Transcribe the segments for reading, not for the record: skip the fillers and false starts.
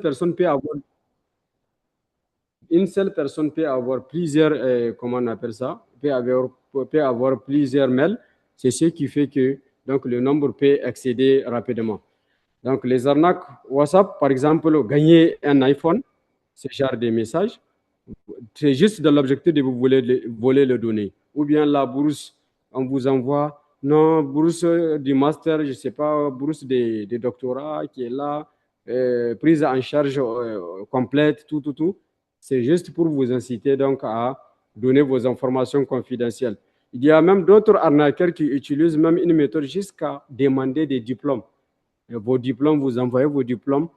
personne peut avoir plusieurs, comment on appelle ça, peut avoir plusieurs mails. C'est ce qui fait que donc, le nombre peut excéder rapidement. Donc, les arnaques WhatsApp, par exemple, gagner un iPhone, ce genre de message, c'est juste dans l'objectif de vous voler les données. Ou bien la bourse, on vous envoie, non, bourse du master, je ne sais pas, bourse de doctorat qui est là, prise en charge complète, tout. C'est juste pour vous inciter donc à donner vos informations confidentielles. Il y a même d'autres arnaqueurs qui utilisent même une méthode jusqu'à demander des diplômes. Vos diplômes, vous envoyez vos diplômes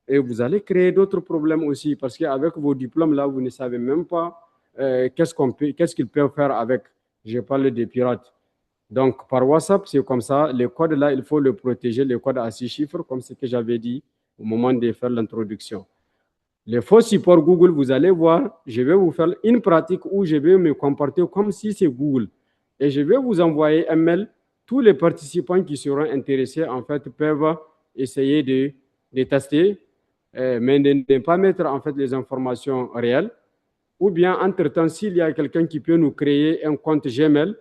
et vous allez créer d'autres problèmes aussi parce qu'avec vos diplômes là, vous ne savez même pas qu'est-ce qu'ils peuvent faire avec. Je parle des pirates. Donc, par WhatsApp, c'est comme ça. Les codes là, il faut le protéger, les codes à 6 chiffres, comme ce que j'avais dit au moment de faire l'introduction. Les faux supports Google, vous allez voir, je vais vous faire une pratique où je vais me comporter comme si c'est Google. Et je vais vous envoyer un mail. Tous les participants qui seront intéressés, en fait, peuvent essayer de tester, mais de ne pas mettre, en fait, les informations réelles. Ou bien, entre-temps, s'il y a quelqu'un qui peut nous créer un compte Gmail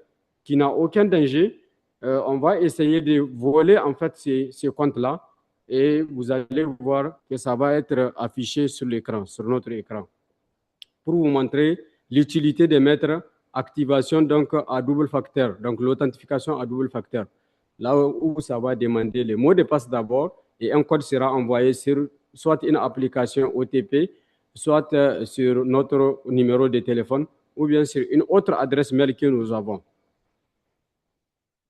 qui n'a aucun danger, on va essayer de voler, en fait, ces comptes-là et vous allez voir que ça va être affiché sur l'écran, sur notre écran, pour vous montrer l'utilité de mettre activation donc à double facteur, donc l'authentification à double facteur. Là où ça va demander le mot de passe d'abord et un code sera envoyé sur soit une application OTP, soit sur notre numéro de téléphone ou bien sur une autre adresse mail que nous avons.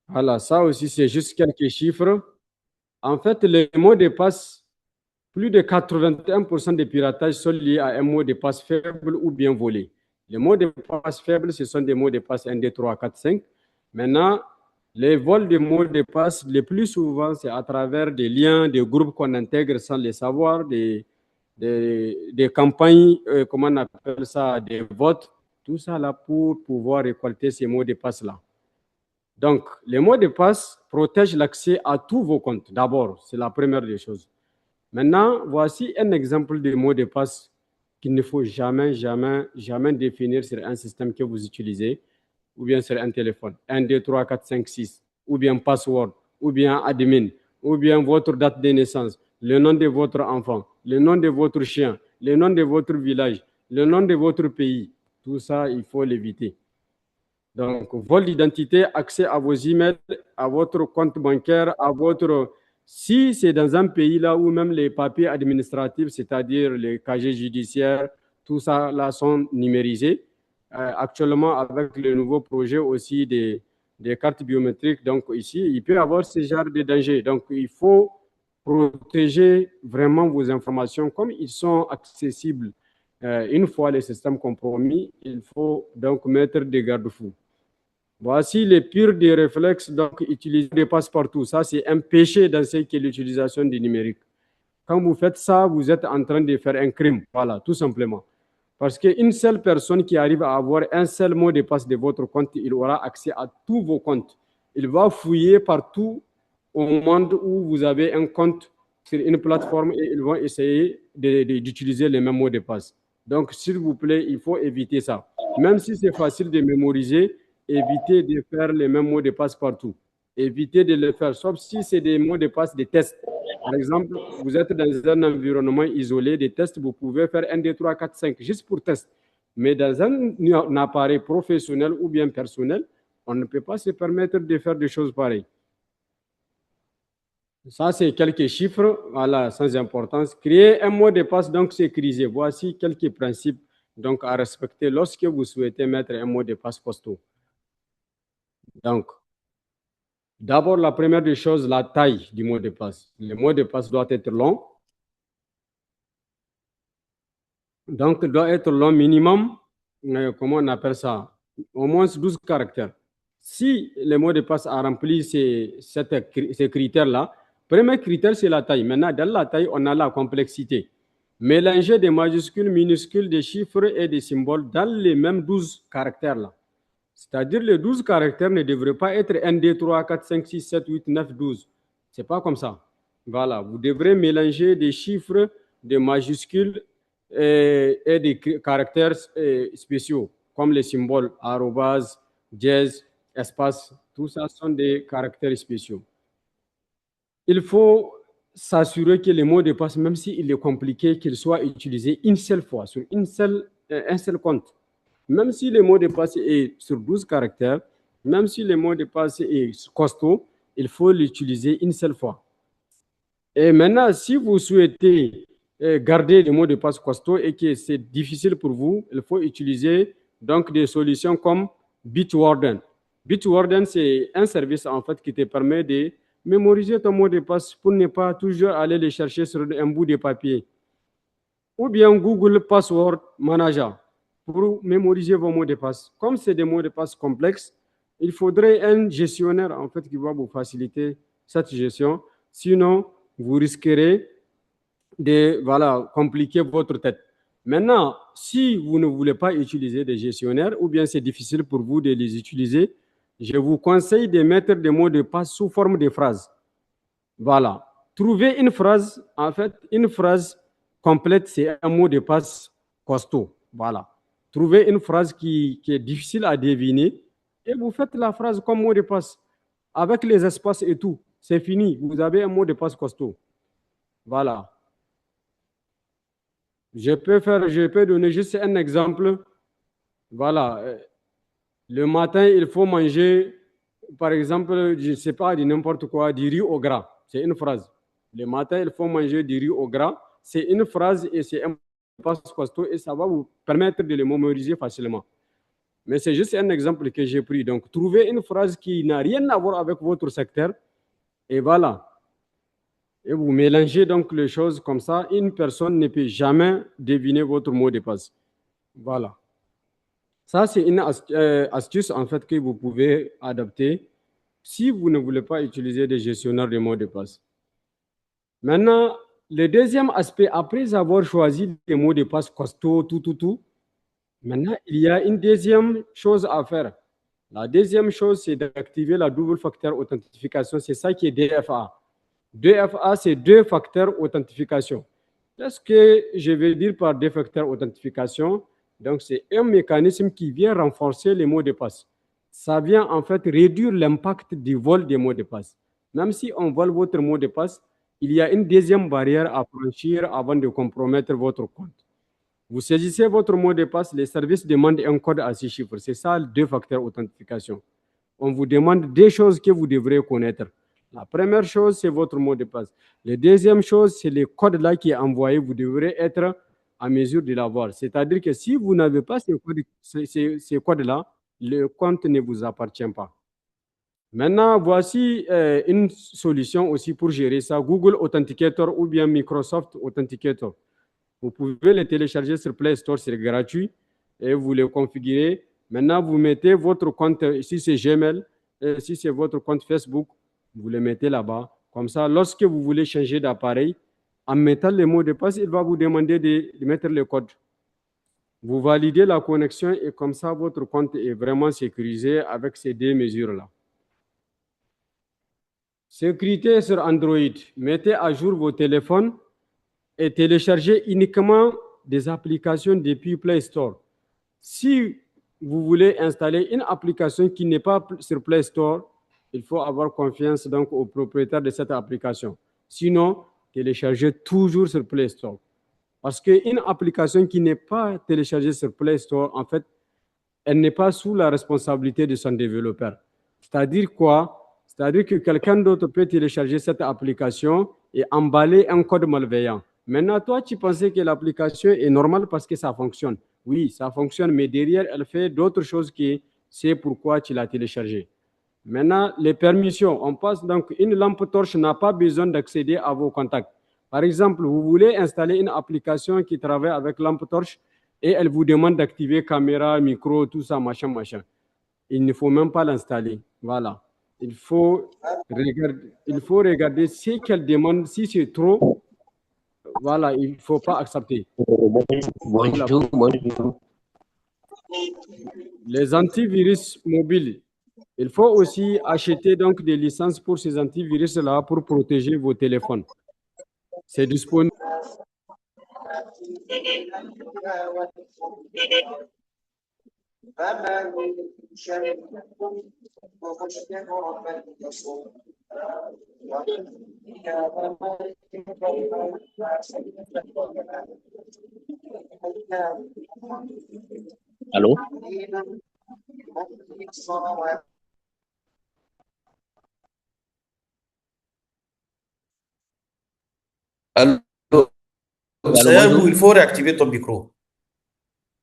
Voilà, ça aussi c'est juste quelques chiffres. En fait, les mots de passe, plus de 81% des piratages sont liés à un mot de passe faible ou bien volé. Les mots de passe faibles, ce sont des mots de passe 1, 2, 3, 4, 5. Maintenant, les vols de mots de passe, le plus souvent, c'est à travers des liens, des groupes qu'on intègre sans les savoir, des campagnes, comment on appelle ça, des votes, tout ça là pour pouvoir récolter ces mots de passe-là. Donc, les mots de passe protègent l'accès à tous vos comptes. D'abord, c'est la première des choses. Maintenant, voici un exemple de mot de passe qu'il ne faut jamais définir sur un système que vous utilisez ou bien sur un téléphone. 1, 2, 3, 4, 5, 6, ou bien password, ou bien admin, ou bien votre date de naissance, le nom de votre enfant, le nom de votre chien, le nom de votre village, le nom de votre pays. Tout ça, il faut l'éviter. Donc, vol d'identité, accès à vos emails, à votre compte bancaire, à votre... Si c'est dans un pays là où même les papiers administratifs, c'est-à-dire les casiers judiciaires, tout ça là sont numérisés. Actuellement, avec le nouveau projet aussi des cartes biométriques, donc ici, il peut y avoir ce genre de danger. Donc, il faut protéger vraiment vos informations comme ils sont accessibles. Une fois les systèmes compromis, il faut donc mettre des garde-fous. Voici les pires des réflexes, donc utiliser des passe-partout. Ça, c'est un péché dans ce qui est l'utilisation du numérique. Quand vous faites ça, vous êtes en train de faire un crime. Voilà, tout simplement. Parce qu'une seule personne qui arrive à avoir un seul mot de passe de votre compte, il aura accès à tous vos comptes. Il va fouiller partout au monde où vous avez un compte sur une plateforme et ils vont essayer d'utiliser les mêmes mots de passe. Donc, s'il vous plaît, il faut éviter ça. Même si c'est facile de mémoriser, évitez de faire les mêmes mots de passe partout. Évitez de le faire, sauf si c'est des mots de passe de test. Par exemple, vous êtes dans un environnement isolé, des tests, vous pouvez faire 1, 2, 3, 4, 5, juste pour test. Mais dans un appareil professionnel ou bien personnel, on ne peut pas se permettre de faire des choses pareilles. Ça, c'est quelques chiffres, voilà, sans importance. Créer un mot de passe donc sécurisé. Voici quelques principes donc, à respecter lorsque vous souhaitez mettre un mot de passe costaud. Donc, d'abord, la première des choses, la taille du mot de passe. Le mot de passe doit être long. Donc, il doit être long minimum, comment on appelle ça? Au moins 12 caractères. Si le mot de passe a rempli ces critères-là, premier critère, c'est la taille. Maintenant, dans la taille, on a la complexité. Mélanger des majuscules, minuscules, des chiffres et des symboles dans les mêmes 12 caractères-là. C'est-à-dire les 12 caractères ne devraient pas être 1, 2, 3, 4, 5, 6, 7, 8, 9, 12. Ce n'est pas comme ça. Voilà, vous devrez mélanger des chiffres des majuscules et des caractères spéciaux, comme les symboles arrobase, dièse, espace. Tout ça sont des caractères spéciaux. Il faut s'assurer que le mot de passe, même s'il est compliqué, qu'il soit utilisé une seule fois, sur un seul compte. Même si le mot de passe est sur 12 caractères, même si le mot de passe est costaud, il faut l'utiliser une seule fois. Et maintenant, si vous souhaitez garder le mot de passe costaud et que c'est difficile pour vous, il faut utiliser donc des solutions comme Bitwarden. Bitwarden, c'est un service en fait qui te permet de mémoriser ton mot de passe pour ne pas toujours aller le chercher sur un bout de papier. Ou bien Google Password Manager pour mémoriser vos mots de passe. Comme c'est des mots de passe complexes, il faudrait un gestionnaire en fait qui va vous faciliter cette gestion. Sinon, vous risquerez de compliquer votre tête. Maintenant, si vous ne voulez pas utiliser des gestionnaires ou bien c'est difficile pour vous de les utiliser, je vous conseille de mettre des mots de passe sous forme de phrases. Voilà. Trouver une phrase, en fait, une phrase complète, c'est un mot de passe costaud. Voilà. Trouvez une phrase qui est difficile à deviner et vous faites la phrase comme mot de passe avec les espaces et tout. C'est fini. Vous avez un mot de passe costaud. Voilà. Je peux donner juste un exemple. Voilà. Le matin, il faut manger, par exemple, je ne sais pas, du n'importe quoi, du riz au gras. C'est une phrase. Le matin, il faut manger du riz au gras. C'est une phrase et c'est un passe costaud et ça va vous permettre de le mémoriser facilement. Mais c'est juste un exemple que j'ai pris. Donc, trouvez une phrase qui n'a rien à voir avec votre secteur et voilà. Et vous mélangez donc les choses comme ça. Une personne ne peut jamais deviner votre mot de passe. Voilà. Ça, c'est une astuce en fait que vous pouvez adapter si vous ne voulez pas utiliser des gestionnaires de mots de passe. Maintenant, le deuxième aspect, après avoir choisi les mots de passe costauds, tout, maintenant, il y a une deuxième chose à faire. La deuxième chose, c'est d'activer la double facteur authentification. C'est ça qui est DFA. DFA, c'est deux facteurs authentification. Qu'est-ce que je veux dire par deux facteurs authentification? Donc, c'est un mécanisme qui vient renforcer les mots de passe. Ça vient en fait réduire l'impact du vol des mots de passe. Même si on vole votre mot de passe, il y a une deuxième barrière à franchir avant de compromettre votre compte. Vous saisissez votre mot de passe, les services demandent un code à 6 chiffres. C'est ça, deux facteurs authentification. On vous demande des choses que vous devrez connaître. La première chose, c'est votre mot de passe. La deuxième chose, c'est le code là qui est envoyé. Vous devrez être à mesure de l'avoir. C'est-à-dire que si vous n'avez pas ces codes-là, le compte ne vous appartient pas. Maintenant, voici une solution aussi pour gérer ça. Google Authenticator ou bien Microsoft Authenticator. Vous pouvez le télécharger sur Play Store, c'est gratuit et vous le configurez. Maintenant, vous mettez votre compte, si c'est Gmail, si c'est votre compte Facebook, vous le mettez là-bas. Comme ça, lorsque vous voulez changer d'appareil, en mettant le mot de passe, il va vous demander de mettre le code. Vous validez la connexion et comme ça, votre compte est vraiment sécurisé avec ces deux mesures-là. Sécurité sur Android. Mettez à jour vos téléphones et téléchargez uniquement des applications depuis Play Store. Si vous voulez installer une application qui n'est pas sur Play Store, il faut avoir confiance donc au propriétaire de cette application. Sinon, téléchargez toujours sur Play Store. Parce qu'une application qui n'est pas téléchargée sur Play Store, en fait, elle n'est pas sous la responsabilité de son développeur. C'est-à-dire quoi? C'est-à-dire que quelqu'un d'autre peut télécharger cette application et emballer un code malveillant. Maintenant, toi, tu pensais que l'application est normale parce que ça fonctionne. Oui, ça fonctionne, mais derrière, elle fait d'autres choses qui c'est pourquoi tu l'as téléchargée. Maintenant, les permissions. On passe donc, une lampe torche n'a pas besoin d'accéder à vos contacts. Par exemple, vous voulez installer une application qui travaille avec lampe torche et elle vous demande d'activer caméra, micro, tout ça, machin. Il ne faut même pas l'installer. Voilà. Il faut regarder ce qu'elle demande. Si c'est trop, voilà, il ne faut pas accepter. Bonjour. Les antivirus mobiles. Il faut aussi acheter donc des licences pour ces antivirus-là pour protéger vos téléphones. C'est disponible. Allô? Allô, Allô, c'est où bonjour. il faut réactiver ton micro.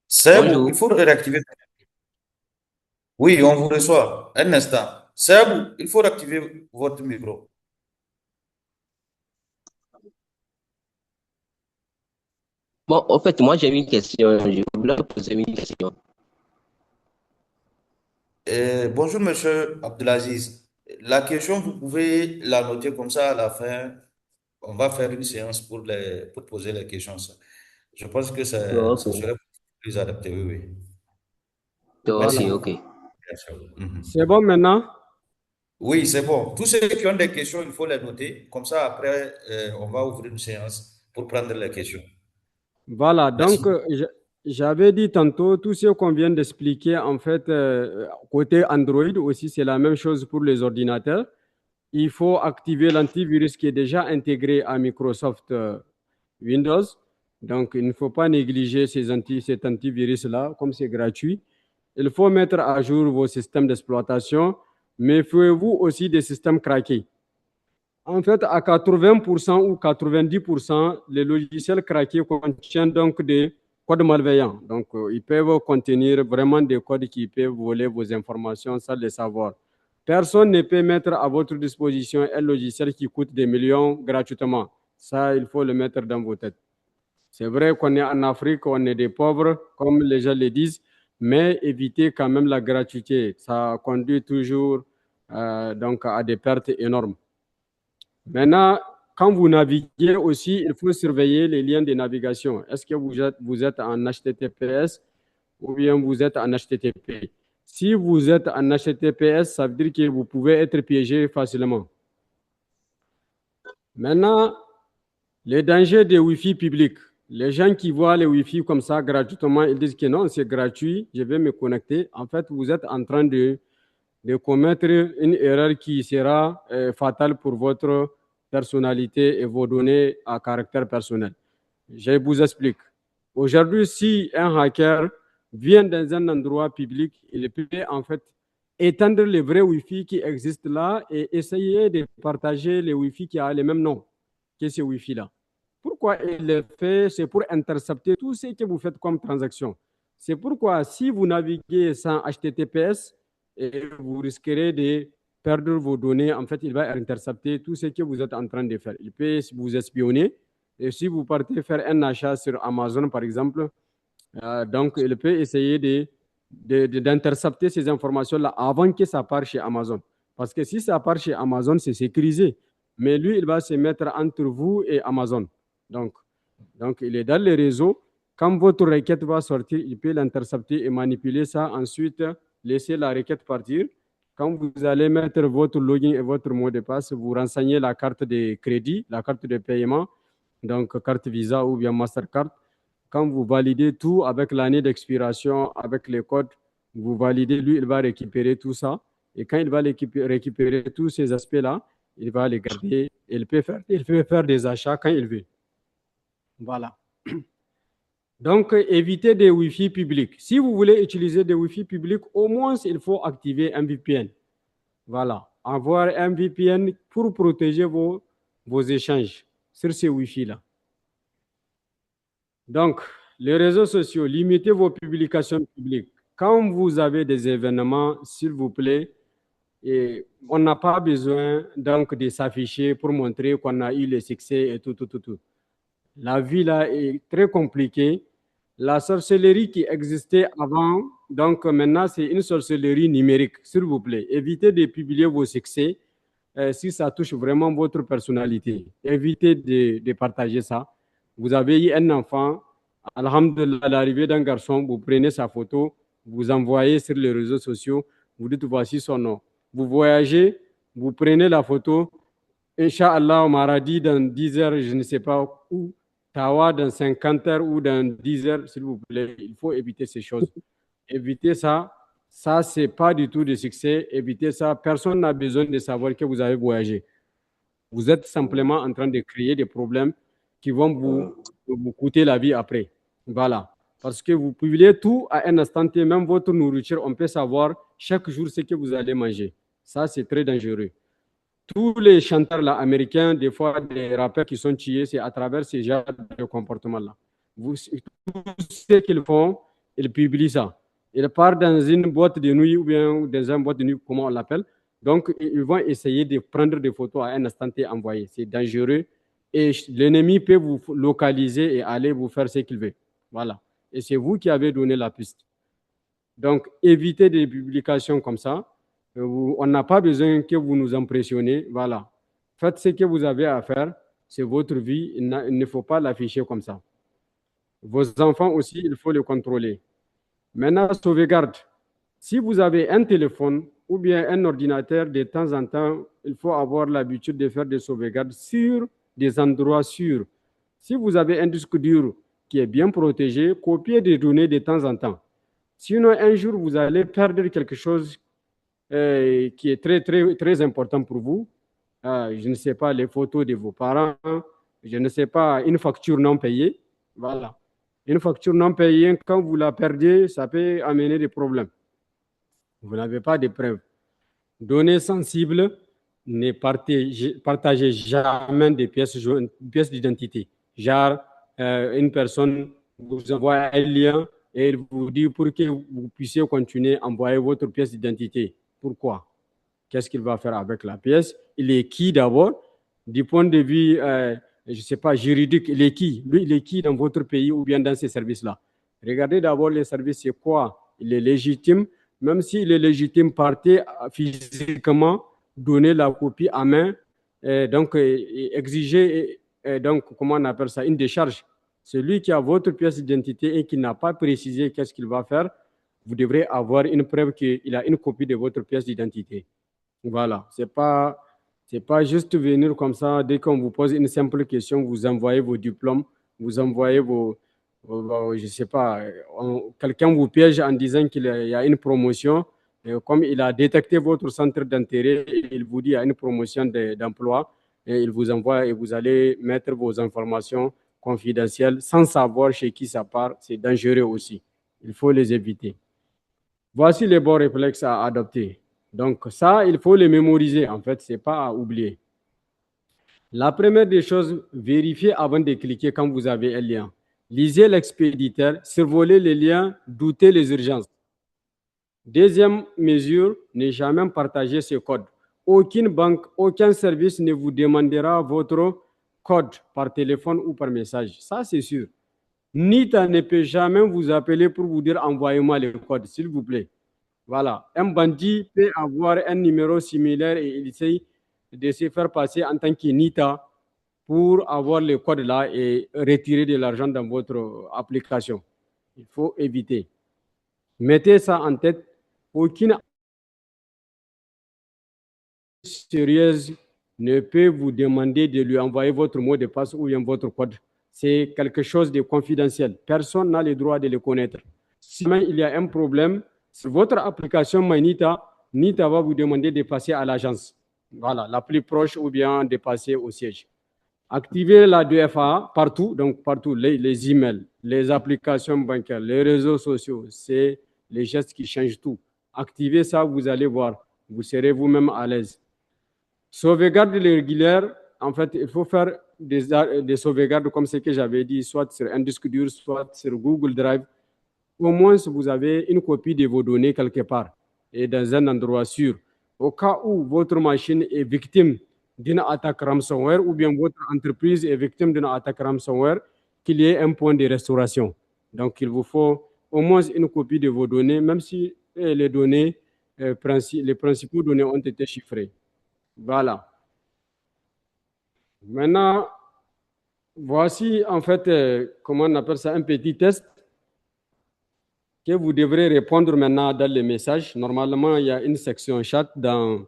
C'est où il Bonjour. faut réactiver. Oui, on vous reçoit. Un instant. C'est où il faut réactiver votre micro. Bon, en fait, moi, j'ai une question. Je voulais poser une question. Bonjour, monsieur Abdelaziz. La question, vous pouvez la noter comme ça à la fin. On va faire une séance pour poser les questions. Je pense que Ok. ça serait plus adapté. Oui, oui. Ok, Merci Voilà. ok. beaucoup. Bien sûr. Mhm. C'est bon maintenant? Oui, c'est bon. Tous ceux qui ont des questions, il faut les noter. Comme ça, après, on va ouvrir une séance pour prendre les questions. Voilà, Merci donc beaucoup. j'avais dit tantôt, tout ce qu'on vient d'expliquer, en fait, côté Android aussi, c'est la même chose pour les ordinateurs. Il faut activer l'antivirus qui est déjà intégré à Microsoft Windows. Donc, il ne faut pas négliger cet antivirus-là, comme c'est gratuit. Il faut mettre à jour vos systèmes d'exploitation. Méfiez-vous aussi des systèmes craqués. En fait, à 80% ou 90%, les logiciels craqués contiennent donc des codes malveillants. Donc, ils peuvent contenir vraiment des codes qui peuvent voler vos informations sans le savoir. Personne ne peut mettre à votre disposition un logiciel qui coûte des millions gratuitement. Ça, il faut le mettre dans vos têtes. C'est vrai qu'on est en Afrique, on est des pauvres, comme les gens le disent, mais évitez quand même la gratuité. Ça conduit toujours donc à des pertes énormes. Maintenant, quand vous naviguez aussi, il faut surveiller les liens de navigation. Est-ce que vous êtes en HTTPS ou bien vous êtes en HTTP? Si vous êtes en HTTPS, ça veut dire que vous pouvez être piégé facilement. Maintenant, les dangers des Wi-Fi publics. Les gens qui voient les Wi-Fi comme ça gratuitement, ils disent que non, c'est gratuit, je vais me connecter. En fait, vous êtes en train de commettre une erreur qui sera fatale pour votre personnalité et vos données à caractère personnel. Je vous explique. Aujourd'hui, si un hacker vient dans un endroit public, il peut en fait étendre les vrais Wi-Fi qui existent là et essayer de partager les Wi-Fi qui ont les mêmes noms que ces Wi-Fi-là. Pourquoi il le fait? C'est pour intercepter tout ce que vous faites comme transaction. C'est pourquoi si vous naviguez sans HTTPS, vous risquerez de perdre vos données. En fait, il va intercepter tout ce que vous êtes en train de faire. Il peut vous espionner. Et si vous partez faire un achat sur Amazon, par exemple, donc il peut essayer d'intercepter ces informations-là avant que ça parte chez Amazon. Parce que si ça part chez Amazon, c'est sécurisé. Mais lui, il va se mettre entre vous et Amazon. Donc, donc il est dans les réseaux. Quand votre requête va sortir, il peut l'intercepter et manipuler ça. Ensuite, laisser la requête partir. Quand vous allez mettre votre login et votre mot de passe, vous renseignez la carte de crédit, la carte de paiement, donc carte Visa ou bien Mastercard. Quand vous validez tout avec l'année d'expiration, avec les codes, vous validez, lui, il va récupérer tout ça. Et quand il va récupérer tous ces aspects-là, il va les garder. Il peut faire des achats quand il veut. Voilà. Donc, évitez des Wi-Fi publics. Si vous voulez utiliser des Wi-Fi publics, au moins, il faut activer un VPN. Voilà. Avoir un VPN pour protéger vos échanges sur ces Wi-Fi-là. Donc, les réseaux sociaux, limitez vos publications publiques. Quand vous avez des événements, s'il vous plaît, et on n'a pas besoin donc de s'afficher pour montrer qu'on a eu le succès et tout, tout, tout, tout. La vie là est très compliquée. La sorcellerie qui existait avant, donc maintenant c'est une sorcellerie numérique, s'il vous plaît. Évitez de publier vos succès si ça touche vraiment votre personnalité. Évitez de partager ça. Vous avez eu un enfant, alhamdulillah, à l'arrivée d'un garçon, vous prenez sa photo, vous envoyez sur les réseaux sociaux, vous dites voici son nom. Vous voyagez, vous prenez la photo, Inch'Allah, on m'aura dit dans 10 heures, je ne sais pas où, Tawa dans 50 heures ou dans 10 heures, s'il vous plaît, il faut éviter ces choses. Évitez ça. Ça, ce n'est pas du tout de succès. Évitez ça. Personne n'a besoin de savoir que vous avez voyagé. Vous êtes simplement en train de créer des problèmes qui vont vous coûter la vie après. Voilà. Parce que vous publiez tout à un instant T, même votre nourriture, on peut savoir chaque jour ce que vous allez manger. Ça, c'est très dangereux. Tous les chanteurs là, américains, des fois des rappeurs qui sont tués, c'est à travers ces genres de comportements-là. Tout ce qu'ils font, ils publient ça. Ils partent dans une boîte de nuit ou bien dans une boîte de nuit, comment on l'appelle. Donc, ils vont essayer de prendre des photos à un instant T envoyé. C'est dangereux. Et l'ennemi peut vous localiser et aller vous faire ce qu'il veut. Voilà. Et c'est vous qui avez donné la piste. Donc, évitez des publications comme ça. On n'a pas besoin que vous nous impressionnez. Voilà. Faites ce que vous avez à faire. C'est votre vie. Il ne faut pas l'afficher comme ça. Vos enfants aussi, il faut les contrôler. Maintenant, sauvegarde. Si vous avez un téléphone ou bien un ordinateur, de temps en temps, il faut avoir l'habitude de faire des sauvegardes sur des endroits sûrs. Si vous avez un disque dur qui est bien protégé, copiez des données de temps en temps. Sinon, un jour, vous allez perdre quelque chose qui est très, très, très important pour vous. Je ne sais pas, les photos de vos parents, je ne sais pas, une facture non payée. Voilà. Une facture non payée, quand vous la perdez, ça peut amener des problèmes. Vous n'avez pas de preuves. Données sensibles, ne partagez jamais des pièces d'identité. Genre, une personne vous envoie un lien et il vous dit pour que vous puissiez continuer à envoyer votre pièce d'identité. Pourquoi? Qu'est-ce qu'il va faire avec la pièce? Il est qui d'abord? Du point de vue, je ne sais pas, juridique, il est qui? Lui, il est qui dans votre pays ou bien dans ces services-là? Regardez d'abord les services, c'est quoi? Il est légitime. Même s'il est légitime, partez physiquement, donnez la copie à main, donc exigez, donc, comment on appelle ça, une décharge. Celui qui a votre pièce d'identité et qui n'a pas précisé qu'est-ce qu'il va faire, vous devrez avoir une preuve qu'il a une copie de votre pièce d'identité. Voilà, c'est pas juste venir comme ça, dès qu'on vous pose une simple question, vous envoyez vos diplômes, vous envoyez je ne sais pas, quelqu'un vous piège en disant qu'il y a une promotion, et comme il a détecté votre centre d'intérêt, il vous dit qu'il y a une promotion d'emploi, et il vous envoie et vous allez mettre vos informations confidentielles sans savoir chez qui ça part, c'est dangereux aussi. Il faut les éviter. Voici les bons réflexes à adopter. Donc ça, il faut les mémoriser, en fait, ce n'est pas à oublier. La première des choses, vérifiez avant de cliquer quand vous avez un lien. Lisez l'expéditeur, survolez les liens, doutez les urgences. Deuxième mesure, ne jamais partager ce code. Aucune banque, aucun service ne vous demandera votre code par téléphone ou par message. Ça, c'est sûr. NITA ne peut jamais vous appeler pour vous dire envoyez-moi le code, s'il vous plaît. Voilà. Un bandit peut avoir un numéro similaire et il essaie de se faire passer en tant que NITA pour avoir le code là et retirer de l'argent dans votre application. Il faut éviter. Mettez ça en tête. Aucune sérieuse ne peut vous demander de lui envoyer votre mot de passe ou bien votre code. C'est quelque chose de confidentiel. Personne n'a le droit de le connaître. Si il y a un problème, sur votre application MyNITA, NITA va vous demander de passer à l'agence. Voilà, la plus proche ou bien de passer au siège. Activez la 2FA partout, donc partout, les emails, les applications bancaires, les réseaux sociaux, c'est les gestes qui changent tout. Activez ça, vous allez voir, vous serez vous-même à l'aise. Sauvegarde régulière, en fait, il faut faire des sauvegardes comme ce que j'avais dit, soit sur un disque dur, soit sur Google Drive. Au moins, vous avez une copie de vos données quelque part et dans un endroit sûr. Au cas où votre machine est victime d'une attaque ransomware ou bien votre entreprise est victime d'une attaque ransomware, qu'il y ait un point de restauration. Donc, il vous faut au moins une copie de vos données, même si les données, les principaux données ont été chiffrées. Voilà. Maintenant, voici en fait, comment on appelle ça, un petit test que vous devrez répondre maintenant dans les messages. Normalement, il y a une section chat dans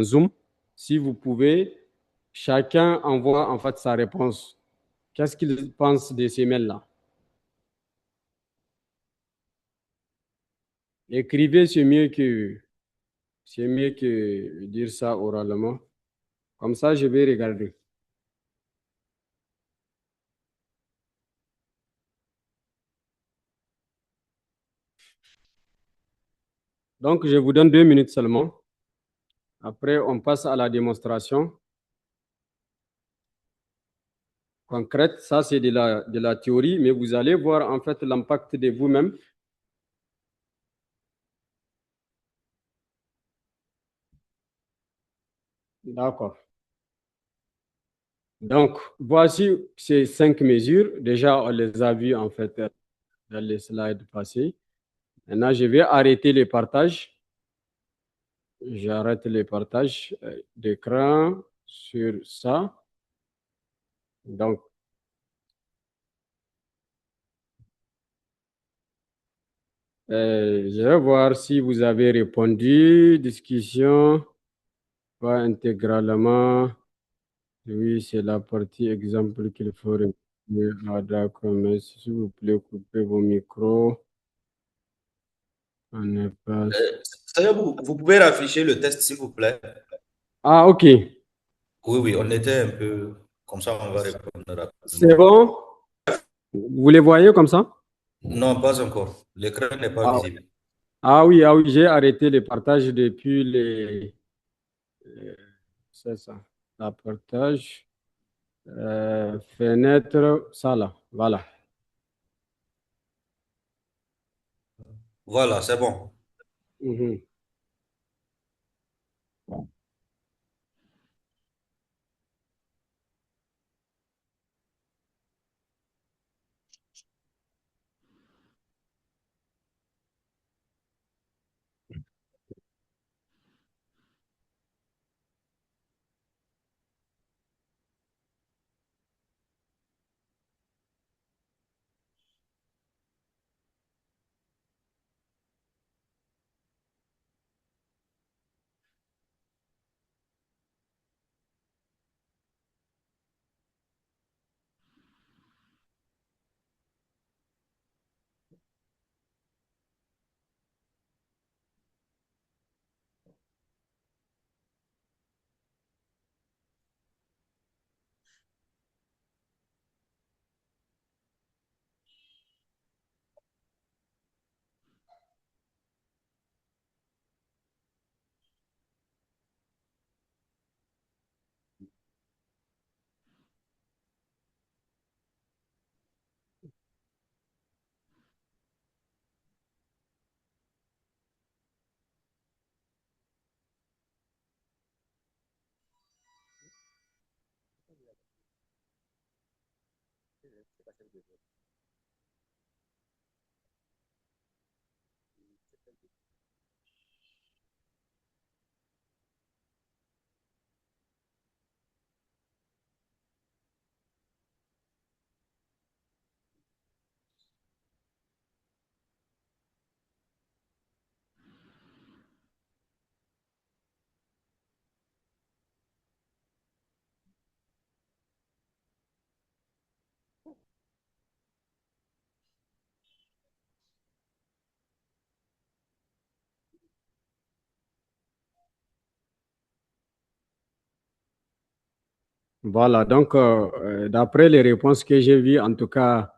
Zoom. Si vous pouvez, chacun envoie en fait sa réponse. Qu'est-ce qu'ils pensent de ces mails-là? Écrivez, c'est mieux que dire ça oralement. Comme ça, je vais regarder. Donc, je vous donne 2 minutes seulement. Après, on passe à la démonstration concrète. Ça, c'est de la théorie, mais vous allez voir en fait l'impact de vous-même. D'accord. Donc, voici ces 5 mesures. Déjà, on les a vues en fait dans les slides passés. Maintenant, je vais arrêter les partages. J'arrête les partages d'écran sur ça. Donc, je vais voir si vous avez répondu. Discussion, pas intégralement. Oui, c'est la partie exemple qu'il faut répondre. Ah, d'accord, mais s'il vous plaît, coupez vos micros. On n'est pas... Seigneur, vous pouvez afficher le test, s'il vous plaît? Ah, ok. Oui, oui, on était un peu comme ça, on va répondre C'est rapidement. bon? Vous les voyez comme ça? Non, pas encore. L'écran n'est pas Ah, visible. ah oui, j'ai arrêté les partages depuis les... c'est ça. La partage. Fenêtre, ça là. Voilà. Voilà, c'est bon. Mhm. Voilà, donc d'après les réponses que j'ai vues, en tout cas,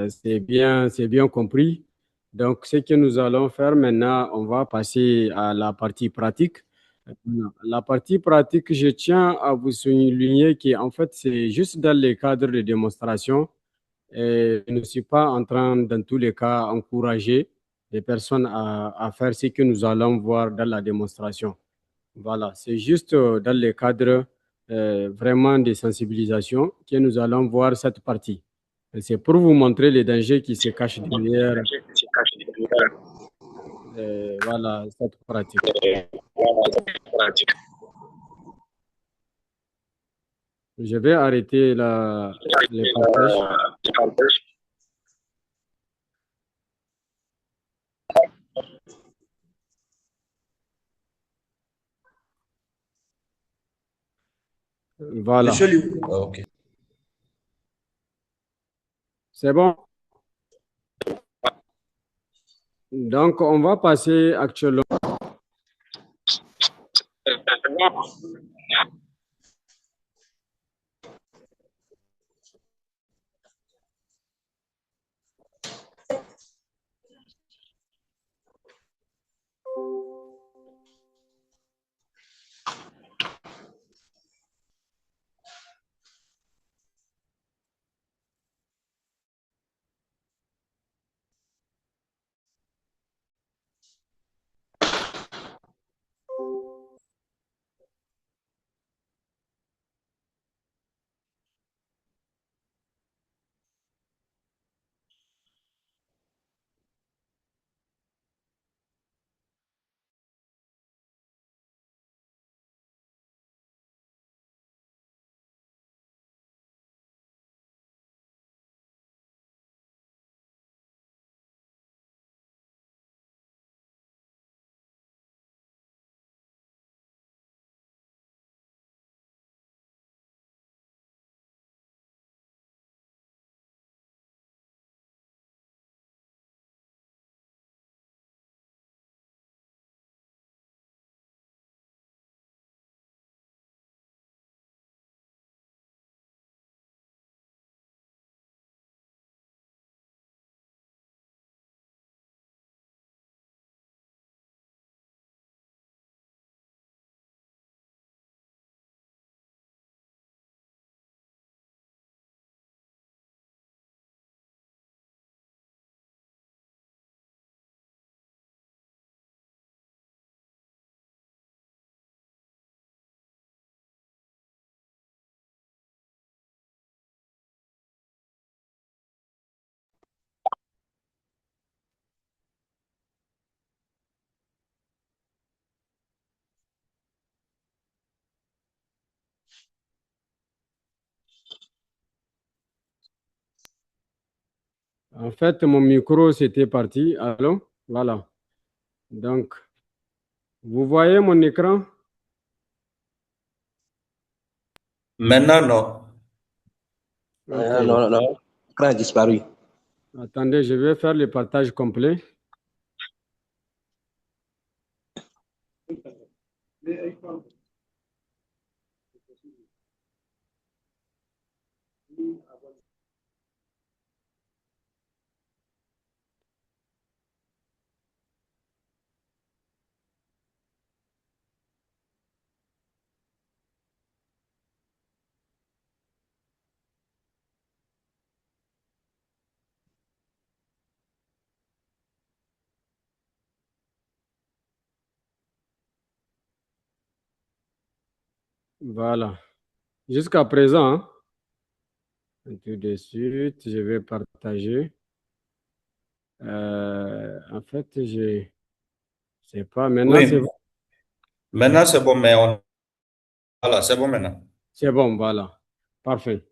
c'est bien compris. Donc, ce que nous allons faire maintenant, on va passer à la partie pratique. La partie pratique, je tiens à vous souligner qu'en fait, c'est juste dans les cadres de démonstration. Et je ne suis pas en train, dans tous les cas, encourager les personnes à faire ce que nous allons voir dans la démonstration. Voilà, c'est juste dans le cadre vraiment de sensibilisation que nous allons voir cette partie. Et c'est pour vous montrer les dangers qui se cachent derrière voilà, cette pratique. Je vais arrêter les partages. Voilà. Monsieur Liu. Ah, ok. C'est bon. Donc, on va passer actuellement. En fait, mon micro, c'était parti. Allô? Voilà. Donc, vous voyez mon écran? Maintenant, non. OK. Non, non. L'écran a disparu. Attendez, je vais faire le partage complet. Voilà. Jusqu'à présent, hein, tout de suite, je vais partager. En fait, je sais pas. Maintenant, c'est Oui, bon. maintenant c'est bon, mais voilà, c'est bon maintenant. C'est bon, voilà. Parfait.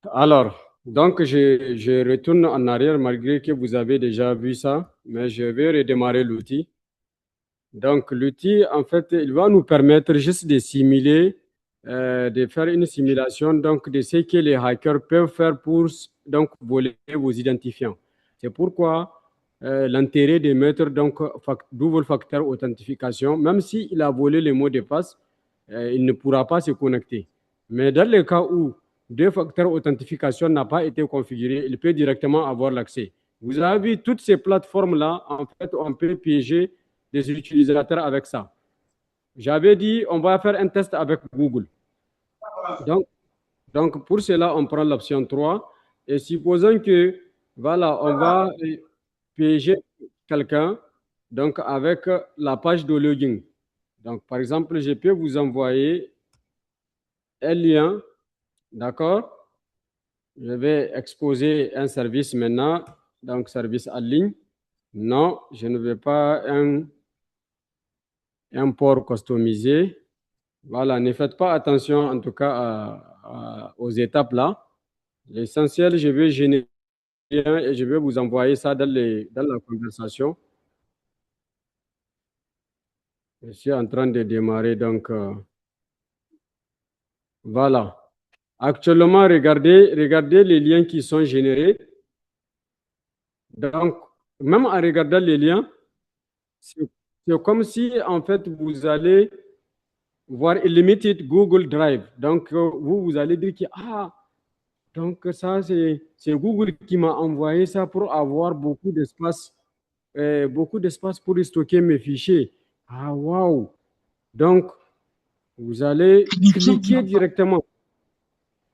Alors, donc, je retourne en arrière malgré que vous avez déjà vu ça, mais je vais redémarrer l'outil. Donc, l'outil, en fait, il va nous permettre juste de simuler, de faire une simulation donc, de ce que les hackers peuvent faire pour donc, voler vos identifiants. C'est pourquoi l'intérêt de mettre donc, double facteur authentification, même s'il a volé le mot de passe, il ne pourra pas se connecter. Mais dans le cas où deux facteurs authentification n'a pas été configuré, il peut directement avoir l'accès. Vous avez vu toutes ces plateformes-là, en fait, on peut piéger des utilisateurs avec ça. J'avais dit, on va faire un test avec Google. Donc, donc pour cela, on prend l'option 3. Et supposons que, voilà, on va piéger quelqu'un donc avec la page de login. Donc, par exemple, je peux vous envoyer un lien, d'accord? Je vais exposer un service maintenant, donc service en ligne. Non, je ne veux pas un port customisé. Voilà, ne faites pas attention en tout cas aux étapes là. L'essentiel, je vais générer et je vais vous envoyer ça dans la conversation. Je suis en train de démarrer, donc voilà. Actuellement, regardez les liens qui sont générés. Donc, même en regardant les liens, c'est comme si, en fait, vous allez voir Limited Google Drive. Donc, vous allez dire que, donc ça, c'est Google qui m'a envoyé ça pour avoir beaucoup d'espace pour stocker mes fichiers. Ah, waouh! Donc, vous allez cliquer directement.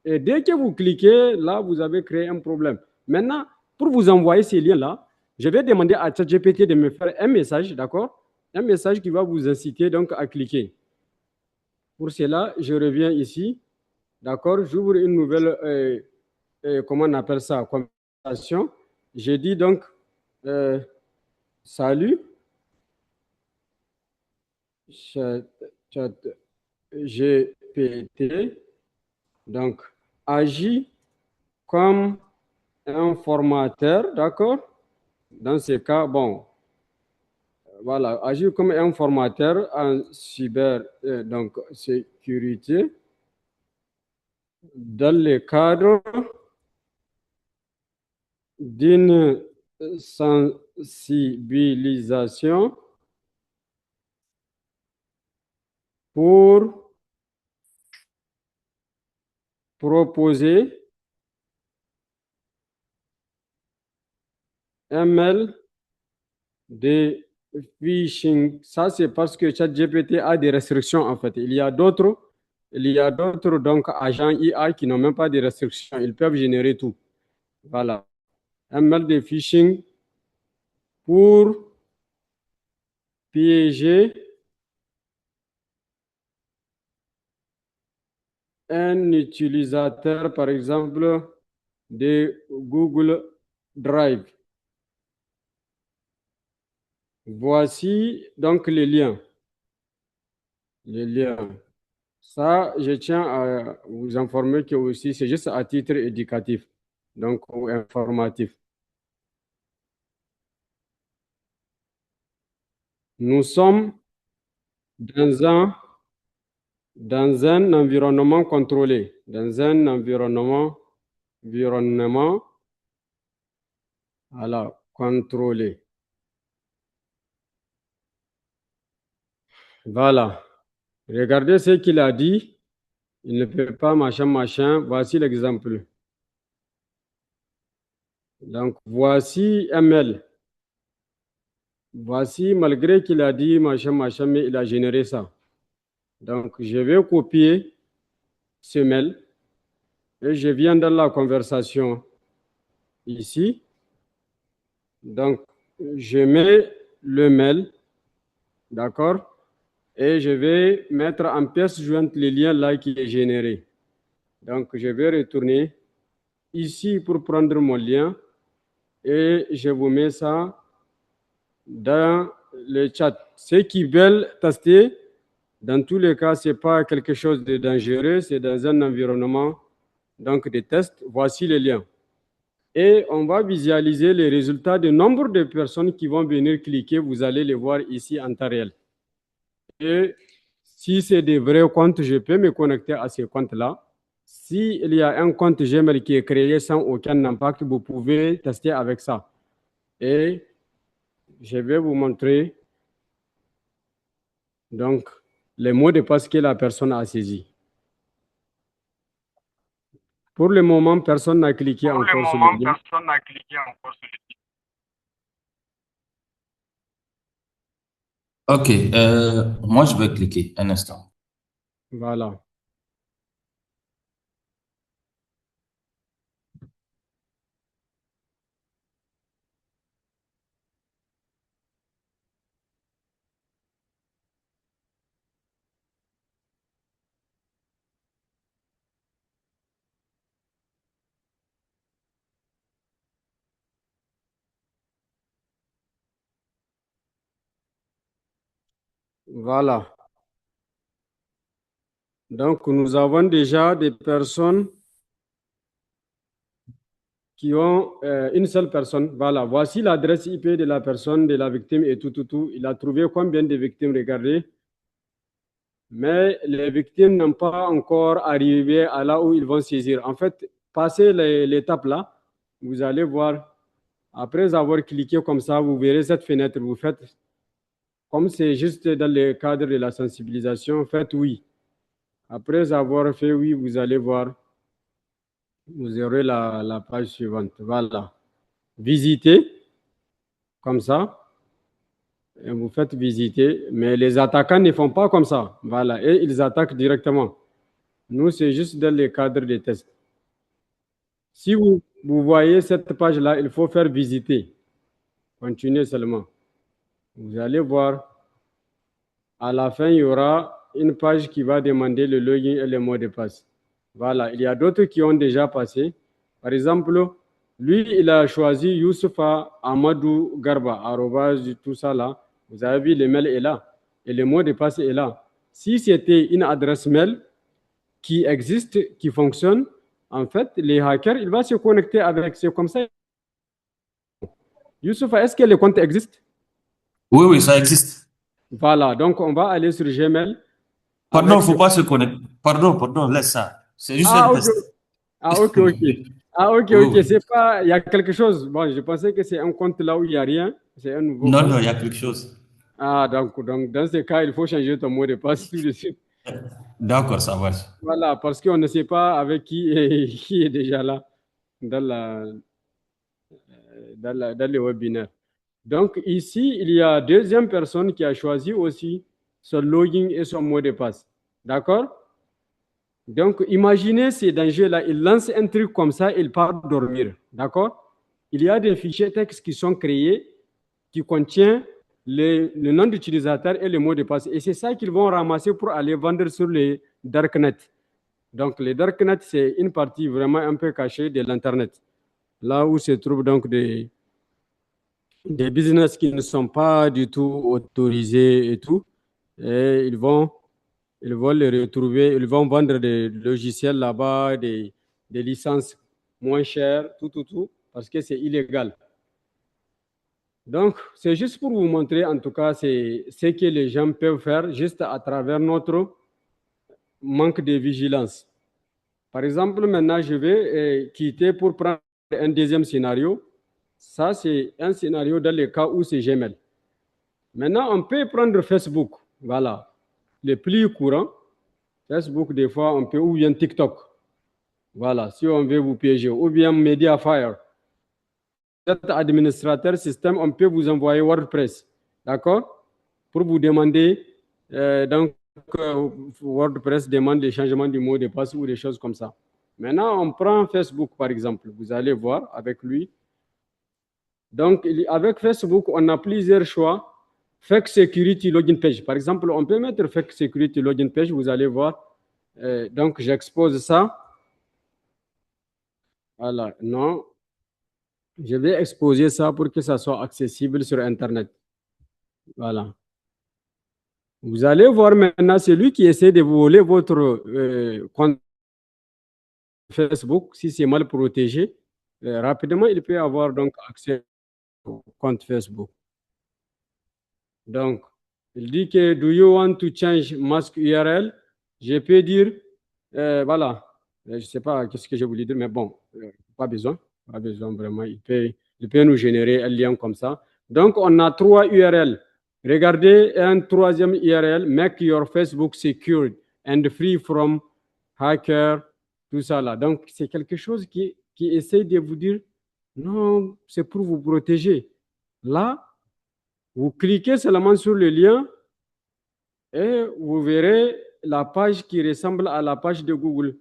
Et dès que vous cliquez, là, vous avez créé un problème. Maintenant, pour vous envoyer ces liens-là, je vais demander à ChatGPT de me faire un message, d'accord? Un message qui va vous inciter donc à cliquer. Pour cela, je reviens ici, d'accord? J'ouvre une nouvelle, comment on appelle ça, conversation. Je dis donc, salut, ChatGPT, donc, agis comme un formateur, d'accord? Dans ce cas, bon, voilà, agir comme un formateur en donc sécurité dans le cadre d'une sensibilisation pour proposer un mail de phishing. Ça, c'est parce que ChatGPT a des restrictions, en fait. Il y a d'autres donc agents IA qui n'ont même pas de restrictions. Ils peuvent générer tout. Voilà. Un mail de phishing pour piéger un utilisateur, par exemple, de Google Drive. Voici donc les liens. Les liens. Ça, je tiens à vous informer que aussi, c'est juste à titre éducatif, donc ou informatif. Nous sommes dans un environnement contrôlé, dans un environnement contrôlé. Voilà. Regardez ce qu'il a dit. Il ne peut pas, machin. Voici l'exemple. Donc, voici un mail. Voici, malgré qu'il a dit machin, mais il a généré ça. Donc, je vais copier ce mail et je viens dans la conversation ici. Donc, je mets le mail, d'accord? Et je vais mettre en pièce jointe le lien là qui est généré. Donc, je vais retourner ici pour prendre mon lien et je vous mets ça dans le chat. Ceux qui veulent tester, dans tous les cas, ce n'est pas quelque chose de dangereux, c'est dans un environnement donc de test. Voici le lien. Et on va visualiser les résultats du nombre de personnes qui vont venir cliquer. Vous allez les voir ici en temps réel. Et si c'est des vrais comptes, je peux me connecter à ces comptes-là. S'il y a un compte Gmail qui est créé sans aucun impact, vous pouvez tester avec ça. Et je vais vous montrer donc les mots de passe que la personne a saisis. Pour le moment, personne n'a cliqué encore sur le lien. Ok, moi je vais cliquer un instant. Voilà. Voilà. Donc, nous avons déjà des personnes qui ont une seule personne. Voilà. Voici l'adresse IP de la personne, de la victime et tout. Il a trouvé combien de victimes? Regardez. Mais les victimes n'ont pas encore arrivé à là où ils vont saisir. En fait, passez l'étape là, vous allez voir, après avoir cliqué comme ça, vous verrez cette fenêtre, vous faites, comme c'est juste dans le cadre de la sensibilisation, faites oui. Après avoir fait oui, vous allez voir, vous aurez la page suivante. Voilà. Visitez, comme ça, et vous faites visiter, mais les attaquants ne font pas comme ça. Voilà, et ils attaquent directement. Nous, c'est juste dans le cadre des tests. Si vous voyez cette page-là, il faut faire visiter. Continuez seulement. Vous allez voir, à la fin, il y aura une page qui va demander le login et le mot de passe. Voilà, il y a d'autres qui ont déjà passé. Par exemple, lui, il a choisi Youssoufa Amadou Garba, arrobase, tout ça là. Vous avez vu, le mail est là. Et le mot de passe est là. Si c'était une adresse mail qui existe, qui fonctionne, en fait, les hackers, il va se connecter avec. C'est comme ça. Youssoufa, est-ce que le compte existe? Oui, oui, ça existe. Voilà, donc on va aller sur Gmail. Pardon, il Avec ne faut pas se connecter. Pardon, laisse ça. C'est juste un Ah, ok. test. Ah, ok, ok. Ah, ok, Oui, ok. oui. C'est pas. Il y a quelque chose. Bon, je pensais que c'est un compte là où il n'y a rien. C'est un nouveau Non, compte. non, il y a quelque chose. Ah, donc, dans ce cas, il faut changer ton mot de passe tout de suite. D'accord, ça marche. Voilà, parce qu'on ne sait pas avec qui qui est déjà là dans, la, dans le webinaire. Donc, ici, il y a deuxième personne qui a choisi aussi son login et son mot de passe. D'accord? Donc, imaginez ces dangers-là. Il lance un truc comme ça, il part dormir. D'accord? Il y a des fichiers textes qui sont créés qui contiennent le nom d'utilisateur et le mot de passe. Et c'est ça qu'ils vont ramasser pour aller vendre sur les darknet. Donc, les darknet, c'est une partie vraiment un peu cachée de l'Internet. Là où se trouvent donc des business qui ne sont pas du tout autorisés et tout. Et ils vont les retrouver, ils vont vendre des logiciels là-bas, des licences moins chères, tout, parce que c'est illégal. Donc, c'est juste pour vous montrer, en tout cas, c'est ce que les gens peuvent faire juste à travers notre manque de vigilance. Par exemple, maintenant, je vais quitter pour prendre un deuxième scénario. Ça, c'est un scénario dans le cas où c'est Gmail. Maintenant, on peut prendre Facebook. Voilà. Le plus courant. Facebook, des fois, on peut, ou bien TikTok. Voilà, si on veut vous piéger. Ou bien Mediafire. Vous êtes administrateur système, on peut vous envoyer WordPress. D'accord? Pour vous demander, donc, WordPress demande le changement du mot de passe ou des choses comme ça. Maintenant, on prend Facebook, par exemple. Vous allez voir avec lui. Donc, avec Facebook, on a plusieurs choix. Fake Security Login Page. Par exemple, on peut mettre Fake Security Login Page. Vous allez voir. Donc, j'expose ça. Voilà, non. Je vais exposer ça pour que ça soit accessible sur Internet. Voilà. Vous allez voir maintenant celui qui essaie de voler votre compte Facebook, si c'est mal protégé, rapidement, il peut avoir donc accès au compte Facebook. Donc, il dit que do you want to change mask URL? Je peux dire, voilà, je ne sais pas qu'est-ce que je voulais dire, mais bon, pas besoin vraiment. Il peut nous générer un lien comme ça. Donc, on a 3 URL. Regardez un troisième URL, make your Facebook secured and free from hacker, tout ça là. Donc, c'est quelque chose qui essaie de vous dire, non, c'est pour vous protéger. Là, vous cliquez seulement sur le lien et vous verrez la page qui ressemble à la page de Google,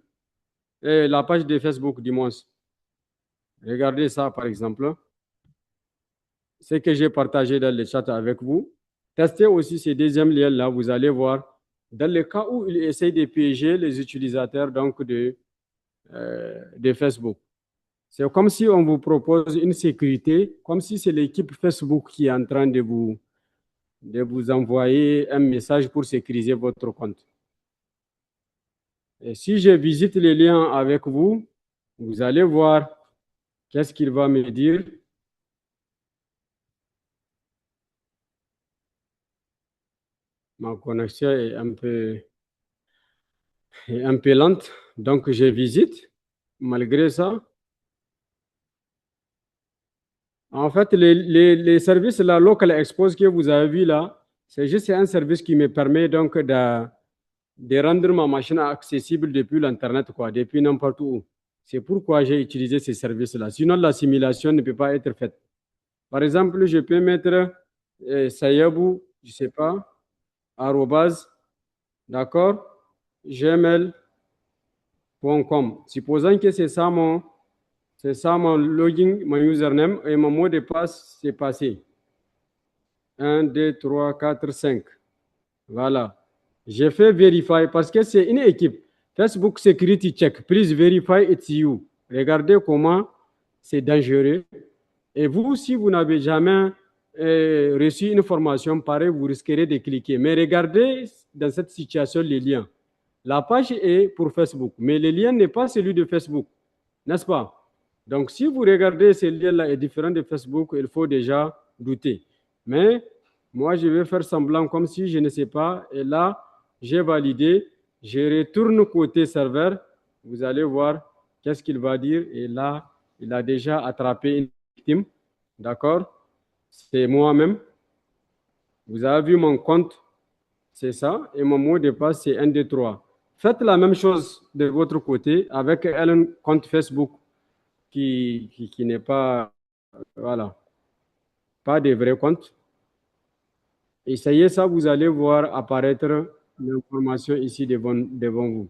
et la page de Facebook du moins. Regardez ça par exemple. Ce que j'ai partagé dans le chat avec vous. Testez aussi ces deuxièmes liens-là, vous allez voir. Dans le cas où il essaie de piéger les utilisateurs donc de Facebook. C'est comme si on vous propose une sécurité, comme si c'est l'équipe Facebook qui est en train de vous envoyer un message pour sécuriser votre compte. Et si je visite les liens avec vous, vous allez voir qu'est-ce qu'il va me dire. Ma connexion est un peu est un peu lente, donc je visite. Malgré ça, en fait, les services, la Local Expose que vous avez vu là, c'est juste un service qui me permet donc de rendre ma machine accessible depuis l'Internet, quoi, depuis n'importe où. C'est pourquoi j'ai utilisé ces services-là. Sinon, la simulation ne peut pas être faite. Par exemple, je peux mettre Sayabu, je ne sais pas, arrobase, d'accord, gmail.com. Supposons que c'est ça mon login, mon username et mon mot de passe, c'est passé. 1, 2, 3, 4, 5. Voilà. J'ai fait verify parce que c'est une équipe. Facebook Security Check. Please verify it's you. Regardez comment c'est dangereux. Et vous, si vous n'avez jamais reçu une formation pareille, vous risquerez de cliquer. Mais regardez dans cette situation les liens. La page est pour Facebook, mais le lien n'est pas celui de Facebook, n'est-ce pas? Donc, si vous regardez ce lien-là est différent de Facebook, il faut déjà douter. Mais moi, je vais faire semblant comme si je ne sais pas. Et là, j'ai validé. Je retourne côté serveur. Vous allez voir qu'est-ce qu'il va dire. Et là, il a déjà attrapé une victime. D'accord? C'est moi-même. Vous avez vu mon compte. C'est ça. Et mon mot de passe, c'est 1, 2, 3. Faites la même chose de votre côté avec un compte Facebook qui n'est pas, voilà, pas de vrai compte. Essayez ça, vous allez voir apparaître l'information ici devant vous.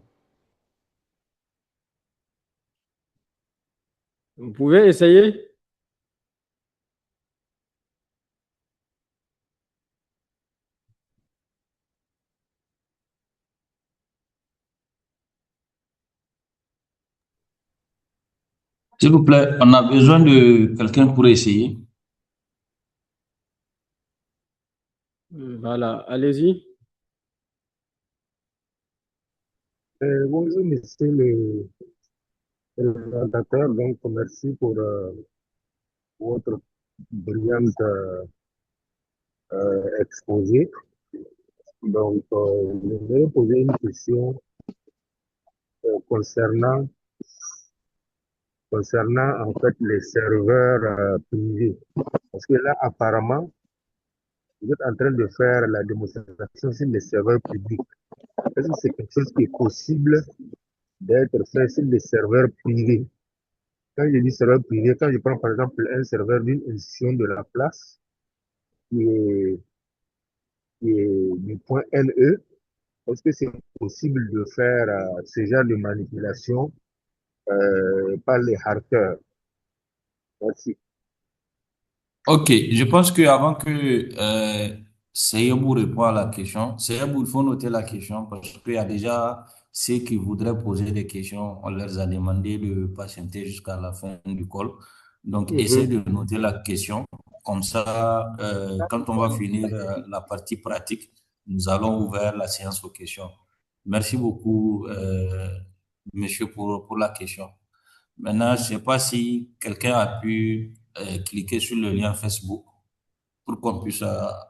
Vous pouvez essayer. S'il vous plaît, on a besoin de quelqu'un pour essayer. Voilà, allez-y. Bonjour, monsieur le rédacteur. Donc, merci pour votre brillante exposé. Donc, je vais poser une question concernant en fait les serveurs privés. Parce que là, apparemment, vous êtes en train de faire la démonstration sur les serveurs publics. Est-ce que c'est quelque chose qui est possible d'être fait sur les serveurs privés? Quand je dis serveur privé, quand je prends par exemple un serveur d'une institution de la place qui est, du point NE, est-ce que c'est possible de faire ce genre de manipulation par les hackers? Merci. Ok, je pense que avant que Seyebou réponde à la question, Seyebou, il faut noter la question parce qu'il y a déjà ceux qui voudraient poser des questions, on leur a demandé de patienter jusqu'à la fin du call. Donc, essayez de noter la question. Comme ça, quand on va finir la partie pratique, nous allons ouvrir la séance aux questions. Merci beaucoup, monsieur, pour la question. Maintenant, je ne sais pas si quelqu'un a pu cliquer sur le lien Facebook pour qu'on puisse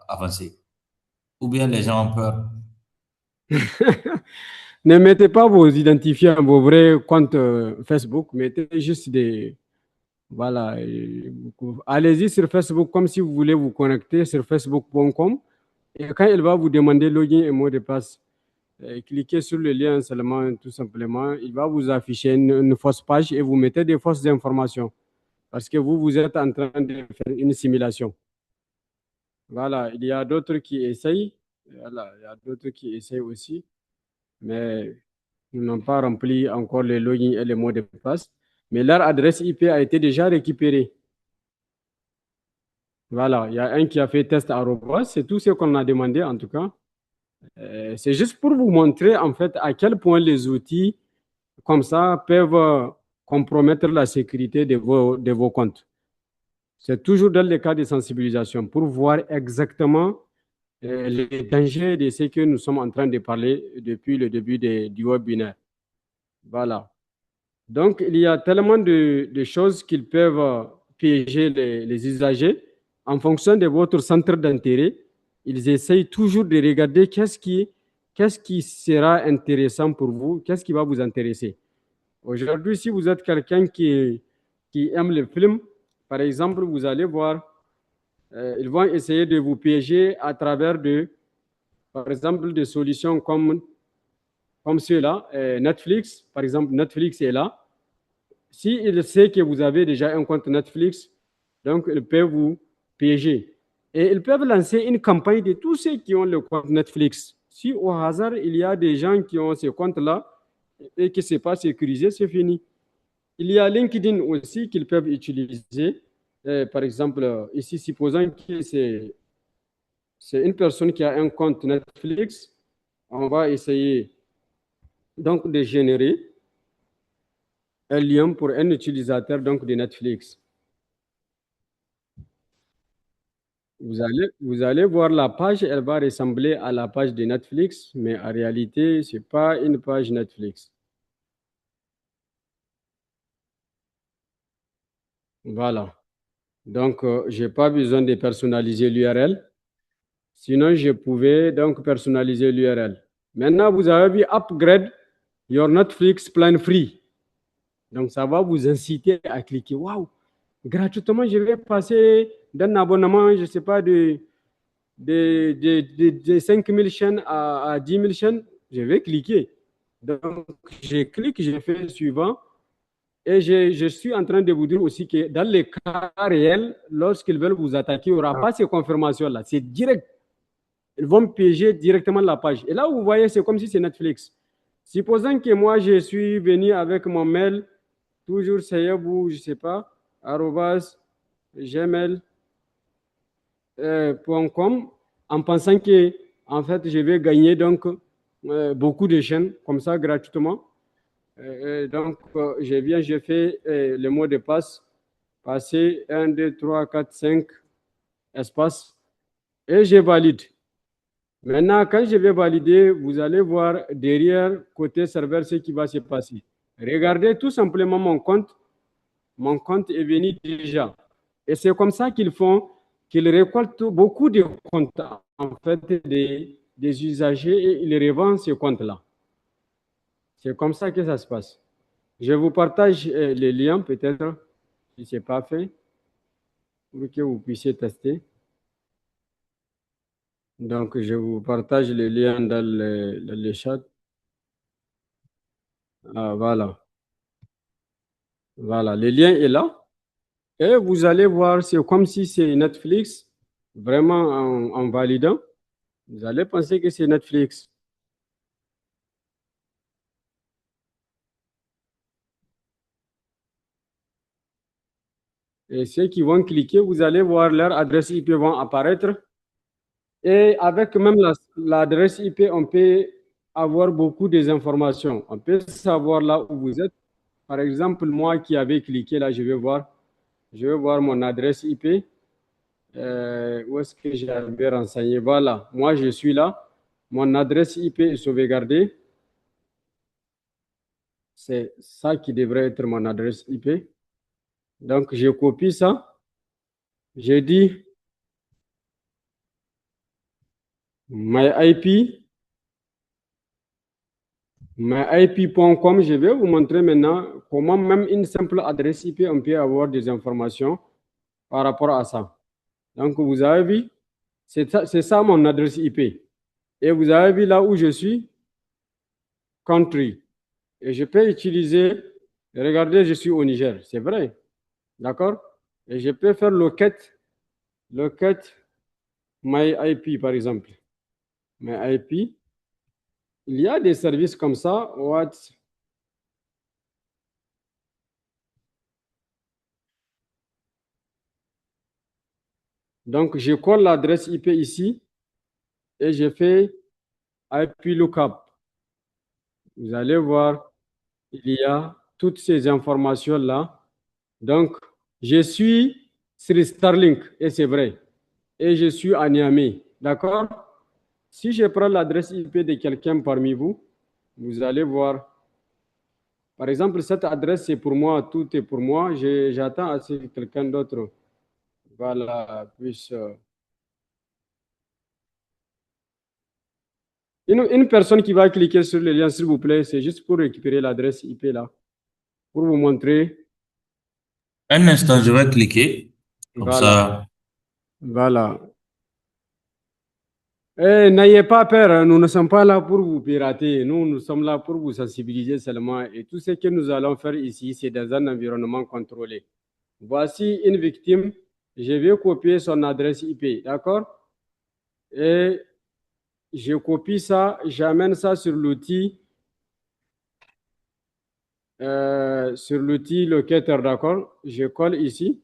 avancer. Ou bien les gens ont peur. Ne mettez pas vos identifiants, vos vrais comptes Facebook, mettez juste des... Voilà. Allez-y sur Facebook comme si vous voulez vous connecter sur facebook.com. Et quand il va vous demander login et mot de passe, cliquez sur le lien seulement, tout simplement. Il va vous afficher une fausse page et vous mettez des fausses informations. Parce que vous êtes en train de faire une simulation. Voilà, il y a d'autres qui essayent. Voilà, il y a d'autres qui essayent aussi. Mais ils n'ont pas rempli encore les logins et les mots de passe. Mais leur adresse IP a été déjà récupérée. Voilà, il y a un qui a fait test arobase. C'est tout ce qu'on a demandé en tout cas. C'est juste pour vous montrer en fait à quel point les outils comme ça peuvent compromettre la sécurité de vos comptes. C'est toujours dans le cas de sensibilisation pour voir exactement les dangers de ce que nous sommes en train de parler depuis le début du webinaire. Voilà. Donc, il y a tellement de choses qu'ils peuvent piéger les usagers. En fonction de votre centre d'intérêt, ils essayent toujours de regarder qu'est-ce qu'est-ce qui sera intéressant pour vous? Qu'est-ce qui va vous intéresser? Aujourd'hui, si vous êtes quelqu'un qui aime le film, par exemple, vous allez voir, ils vont essayer de vous piéger à travers par exemple, des solutions comme ceux-là. Netflix, par exemple, Netflix est là. S'il sait que vous avez déjà un compte Netflix, donc il peut vous piéger. Et ils peuvent lancer une campagne de tous ceux qui ont le compte Netflix. Si au hasard, il y a des gens qui ont ce compte-là et que ce n'est pas sécurisé, c'est fini. Il y a LinkedIn aussi qu'ils peuvent utiliser. Par exemple, ici, supposons que c'est une personne qui a un compte Netflix, on va essayer donc de générer un lien pour un utilisateur donc, de Netflix. Vous allez voir la page, elle va ressembler à la page de Netflix, mais en réalité, ce n'est pas une page Netflix. Voilà. Donc, je n'ai pas besoin de personnaliser l'URL. Sinon, je pouvais donc personnaliser l'URL. Maintenant, vous avez vu Upgrade your Netflix plan free. Donc, ça va vous inciter à cliquer. Waouh! Gratuitement, je vais passer d'un abonnement, je ne sais pas, de 5 000 chaînes à 10 000 chaînes. Je vais cliquer. Donc, je clique, je fais suivant. Et je suis en train de vous dire aussi que dans les cas réels, lorsqu'ils veulent vous attaquer, il n'y aura pas ces confirmations-là. C'est direct. Ils vont piéger directement la page. Et là, vous voyez, c'est comme si c'est Netflix. Supposons que moi, je suis venu avec mon mail, toujours sayabou, je ne sais pas, gmail.com, en pensant que, en fait, je vais gagner donc beaucoup de chaînes, comme ça, gratuitement. Donc, je fais le mot de passe, passer 1, 2, 3, 4, 5 espaces, et je valide. Maintenant, quand je vais valider, vous allez voir derrière, côté serveur, ce qui va se passer. Regardez tout simplement mon compte. Mon compte est venu déjà. Et c'est comme ça qu'ils font, qu'ils récoltent beaucoup de comptes, en fait, des usagers et ils revendent ces comptes-là. C'est comme ça que ça se passe. Je vous partage les liens, peut-être, si ce n'est pas fait, pour que vous puissiez tester. Donc, je vous partage les liens dans le chat. Ah, voilà. Voilà, le lien est là. Et vous allez voir, c'est comme si c'est Netflix, vraiment en validant. Vous allez penser que c'est Netflix. Et ceux qui vont cliquer, vous allez voir leur adresse IP vont apparaître. Et avec même l'adresse IP, on peut avoir beaucoup d'informations. On peut savoir là où vous êtes. Par exemple, moi qui avais cliqué là, je vais voir mon adresse IP. Où est-ce que j'avais renseigné? Voilà, moi je suis là. Mon adresse IP est sauvegardée. C'est ça qui devrait être mon adresse IP. Donc, je copie ça. Je dis myip.com. Je vais vous montrer maintenant comment même une simple adresse IP, on peut avoir des informations par rapport à ça. Donc, vous avez vu, c'est ça mon adresse IP. Et vous avez vu là où je suis, country. Et je peux utiliser, regardez, je suis au Niger, c'est vrai, d'accord? Et je peux faire locate myIP par exemple. MyIP, il y a des services comme ça. Donc, je colle l'adresse IP ici et je fais IP lookup. Vous allez voir, il y a toutes ces informations-là. Donc, je suis sur Starlink, et c'est vrai. Et je suis à Niamey. D'accord? Si je prends l'adresse IP de quelqu'un parmi vous, vous allez voir. Par exemple, cette adresse, c'est pour moi, tout est pour moi. J'attends à ce que quelqu'un d'autre puisse. Une personne qui va cliquer sur le lien, s'il vous plaît, c'est juste pour récupérer l'adresse IP là, pour vous montrer. Un instant, je vais cliquer. Comme Voilà. ça. Voilà. N'ayez pas peur, hein, nous ne sommes pas là pour vous pirater, nous sommes là pour vous sensibiliser seulement. Et tout ce que nous allons faire ici, c'est dans un environnement contrôlé. Voici une victime, je vais copier son adresse IP, d'accord? Et je copie ça, j'amène ça sur l'outil locator, d'accord? Je colle ici.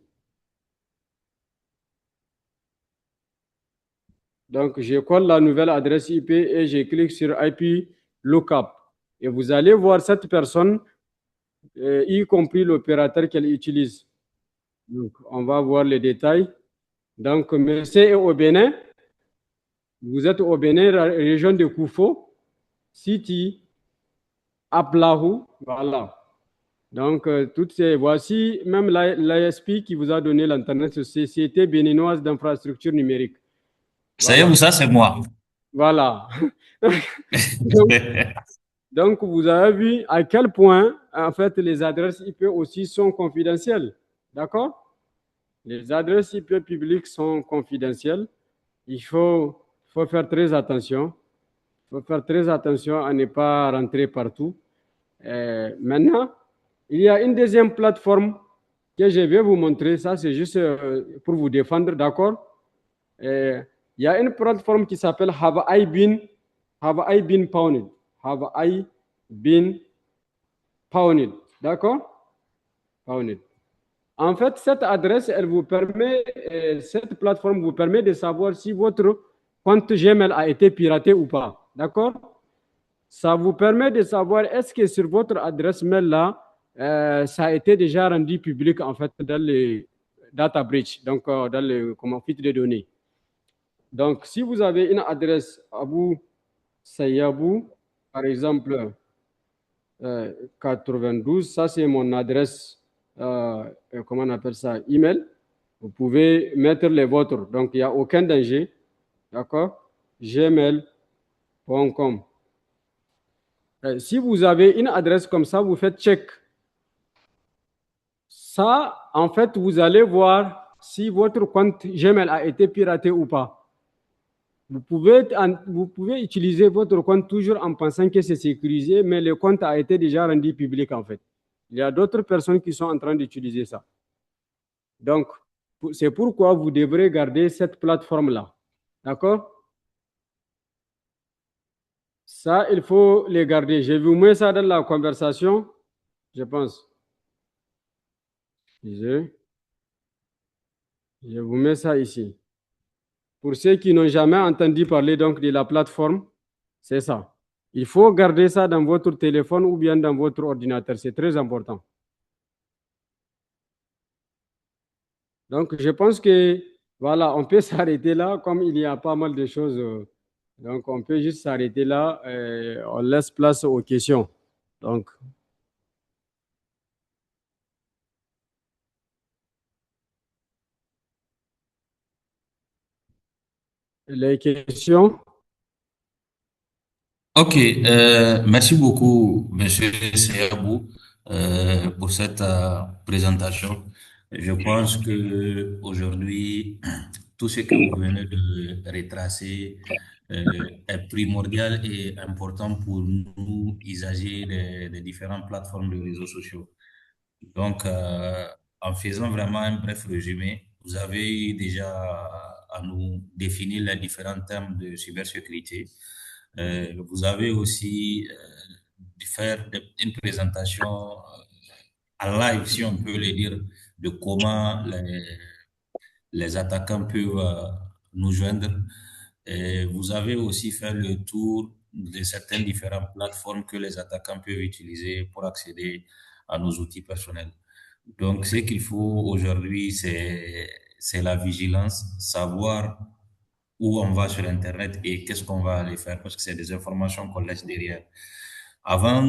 Donc, je colle la nouvelle adresse IP et je clique sur IP lookup. Et vous allez voir cette personne, y compris l'opérateur qu'elle utilise. Donc, on va voir les détails. Donc, monsieur est au Bénin. Vous êtes au Bénin, région de Koufo, City, Aplahu, voilà. Donc, voici même l'ISP qui vous a donné l'Internet, Société béninoise d'infrastructure numérique. Savez-vous, ça, c'est moi. Voilà. Donc, vous avez vu à quel point, en fait, les adresses IP aussi sont confidentielles. D'accord? Les adresses IP publiques sont confidentielles. Il faut faire très attention. Il faut faire très attention à ne pas rentrer partout. Maintenant, il y a une deuxième plateforme que je vais vous montrer. Ça, c'est juste pour vous défendre, d'accord? Il y a une plateforme qui s'appelle Have I Been Pwned? Have I Been Pwned? D'accord? Pwned. En fait, cette adresse, cette plateforme vous permet de savoir si votre compte Gmail a été piraté ou pas. D'accord? Ça vous permet de savoir est-ce que sur votre adresse mail là, ça a été déjà rendu public en fait dans les data breach, donc dans le fuite de données. Donc, si vous avez une adresse Abou Sayabou, par exemple 92, ça c'est mon adresse, comment on appelle ça, email. Vous pouvez mettre les vôtres, donc il n'y a aucun danger, d'accord? Gmail.com. Si vous avez une adresse comme ça, vous faites check. Ça, en fait, vous allez voir si votre compte Gmail a été piraté ou pas. Vous pouvez utiliser votre compte toujours en pensant que c'est sécurisé, mais le compte a été déjà rendu public en fait. Il y a d'autres personnes qui sont en train d'utiliser ça. Donc, c'est pourquoi vous devrez garder cette plateforme-là. D'accord? Ça, il faut les garder. Je vous mets ça dans la conversation, je pense. Je vous mets ça ici. Pour ceux qui n'ont jamais entendu parler donc de la plateforme, c'est ça. Il faut garder ça dans votre téléphone ou bien dans votre ordinateur. C'est très important. Donc, je pense que, voilà, on peut s'arrêter là, comme il y a pas mal de choses. Donc, on peut juste s'arrêter là et on laisse place aux questions. Donc, les questions. Ok, merci beaucoup, Monsieur Seyabou, pour cette présentation. Je pense que aujourd'hui, tout ce que vous venez de retracer est primordial et important pour nous, usagers des différentes plateformes de réseaux sociaux. Donc, en faisant vraiment un bref résumé, vous avez déjà à nous définir les différents termes de cybersécurité. Vous avez aussi faire une présentation en live, si on peut le dire, de comment les attaquants peuvent nous joindre. Et vous avez aussi fait le tour de certaines différentes plateformes que les attaquants peuvent utiliser pour accéder à nos outils personnels. Donc, ce qu'il faut aujourd'hui, c'est la vigilance, savoir où on va sur Internet et qu'est-ce qu'on va aller faire parce que c'est des informations qu'on laisse derrière. Avant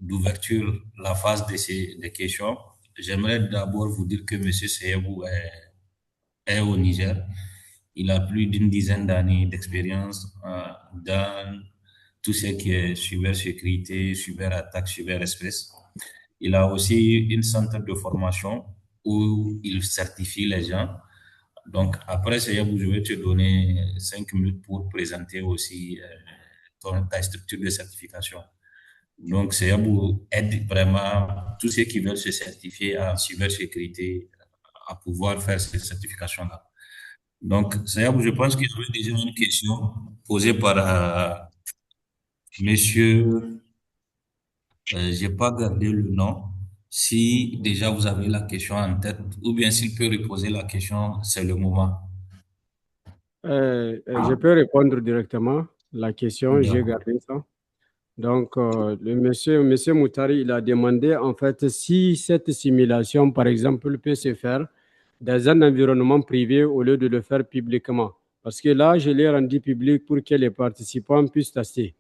d'ouverture la phase des questions, j'aimerais d'abord vous dire que Monsieur Seyebou est au Niger. Il a plus d'une dizaine d'années d'expérience dans tout ce qui est cybersécurité, cyberattaque, cyberespace. Il a aussi une centre de formation où il certifie les gens. Donc, après, je vais te donner 5 minutes pour présenter aussi ta structure de certification. Donc, Seyabou aide vraiment tous ceux qui veulent se certifier en cybersécurité à pouvoir faire cette certification-là. Donc, Seyabou, je pense qu'il y avait déjà une question posée par monsieur, j'ai pas gardé le nom. Si déjà vous avez la question en tête, ou bien s'il peut reposer la question, c'est le moment. Je peux répondre directement la question, j'ai D'accord. gardé ça. Donc, le monsieur Moutari, il a demandé en fait si cette simulation, par exemple, peut se faire dans un environnement privé au lieu de le faire publiquement. Parce que là, je l'ai rendu public pour que les participants puissent tester.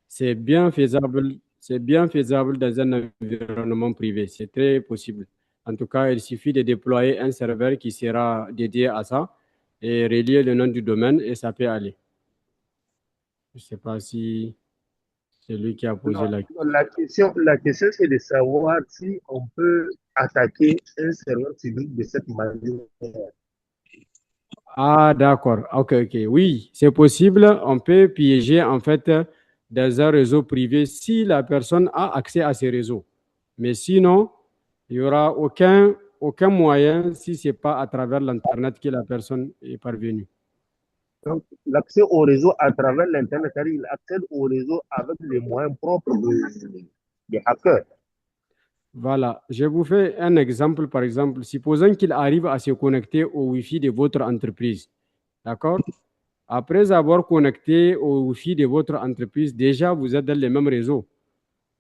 C'est bien faisable dans un environnement privé. C'est très possible. En tout cas, il suffit de déployer un serveur qui sera dédié à ça et relier le nom du domaine et ça peut aller. Je ne sais pas si c'est lui qui a posé Non, la non, la question, c'est de savoir si on peut attaquer un serveur public de cette manière. Ah, d'accord. Ok, ok. Oui, c'est possible. On peut piéger en fait dans un réseau privé si la personne a accès à ces réseaux. Mais sinon, il n'y aura aucun moyen si ce n'est pas à travers l'Internet que la personne est parvenue. Donc, l'accès au réseau à travers l'Internet, c'est-à-dire il accède au réseau avec les moyens propres des hackers. Voilà. Je vous fais un exemple, par exemple. Supposons qu'il arrive à se connecter au Wi-Fi de votre entreprise. D'accord? Après avoir connecté au Wi-Fi de votre entreprise, déjà, vous êtes dans les mêmes réseaux.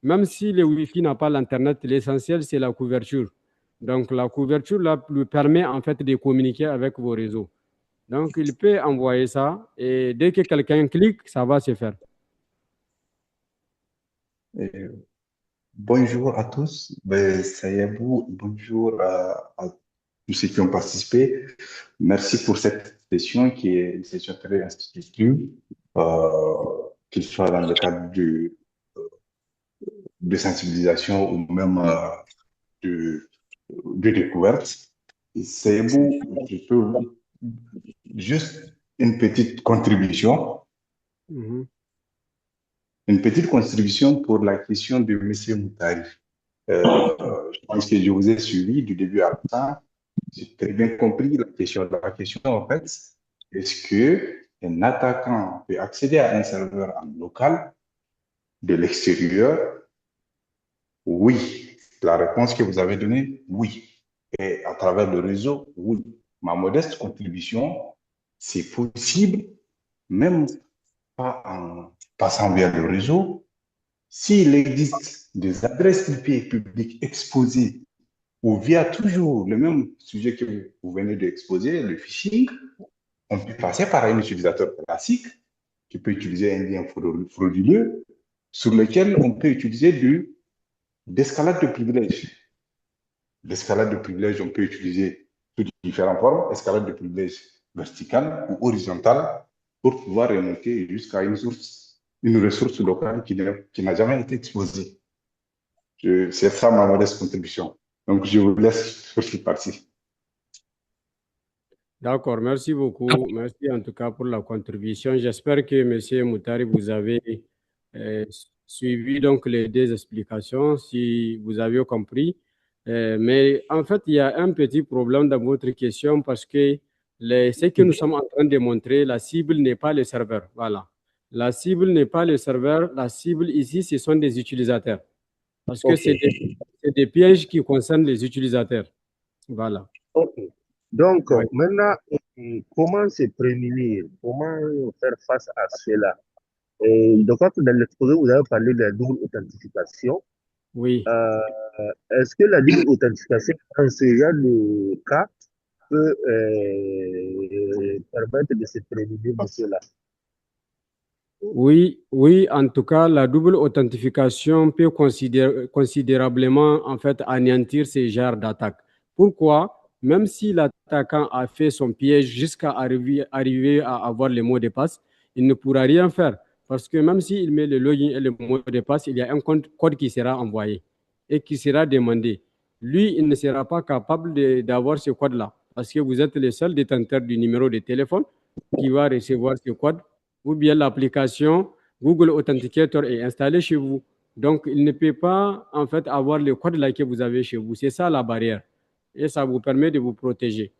Même si le Wi-Fi n'a pas l'Internet, l'essentiel, c'est la couverture. Donc, la couverture là, lui permet en fait de communiquer avec vos réseaux. Donc, il peut envoyer ça et dès que quelqu'un clique, ça va se faire. Euh, Bonjour à tous, ben, Sayabou, bonjour à tous ceux qui ont participé. Merci pour cette session qui est une session très institutive, qu'il soit dans le cadre de sensibilisation ou même de, de découverte. Sayabou, je peux juste une petite contribution. Mhm. Une petite contribution pour la question de M. Moutari. Je pense que je vous ai suivi du début à la fin. J'ai très bien compris la question. La question, en fait, est-ce que un attaquant peut accéder à un serveur en local de l'extérieur? Oui. La réponse que vous avez donnée, oui. Et à travers le réseau, oui. Ma modeste contribution, c'est possible, même pas en passant via le réseau. S'il existe des adresses IP publiques exposées ou via toujours le même sujet que vous venez d'exposer, le phishing, on peut passer par un utilisateur classique qui peut utiliser un lien frauduleux sur lequel on peut utiliser d'escalade de privilèges. L'escalade de privilèges, on peut utiliser sous différentes formes, escalade de privilèges verticale ou horizontale pour pouvoir remonter jusqu'à une ressource locale qui n'a jamais été exposée. C'est ça ma modeste contribution. Donc, je vous laisse sur cette partie. D'accord, merci beaucoup. Merci en tout cas pour la contribution. J'espère que M. Moutari, vous avez euh, suivi donc les deux explications, si vous avez compris. Mais en fait, il y a un petit problème dans votre question parce que ce que nous sommes en train de montrer, la cible n'est pas le serveur. Voilà. La cible n'est pas le serveur. La cible ici, ce sont des utilisateurs. Parce que OK. c'est des pièges qui concernent les utilisateurs. Voilà. OK. Donc, Ouais. maintenant, comment se prémunir? Comment faire face à cela? Et donc, dans l'exposé, vous avez parlé de la double authentification. Oui. Est-ce que la double authentification, dans ce genre de cas, peut permettre de se prémunir de cela? Oui, oui, en tout cas, la double authentification peut considérablement en fait anéantir ces genres d'attaques. Pourquoi? même si l'attaquant a fait son piège jusqu'à arriver à avoir les mots de passe, il ne pourra rien faire. Parce que même s'il met le login et le mot de passe, il y a un code qui sera envoyé et qui sera demandé. Lui, il ne sera pas capable d'avoir ce code-là parce que vous êtes le seul détenteur du numéro de téléphone qui va recevoir ce code ou bien l'application Google Authenticator est installée chez vous. Donc, il ne peut pas en fait avoir le code là que vous avez chez vous. C'est ça la barrière. Et ça vous permet de vous protéger.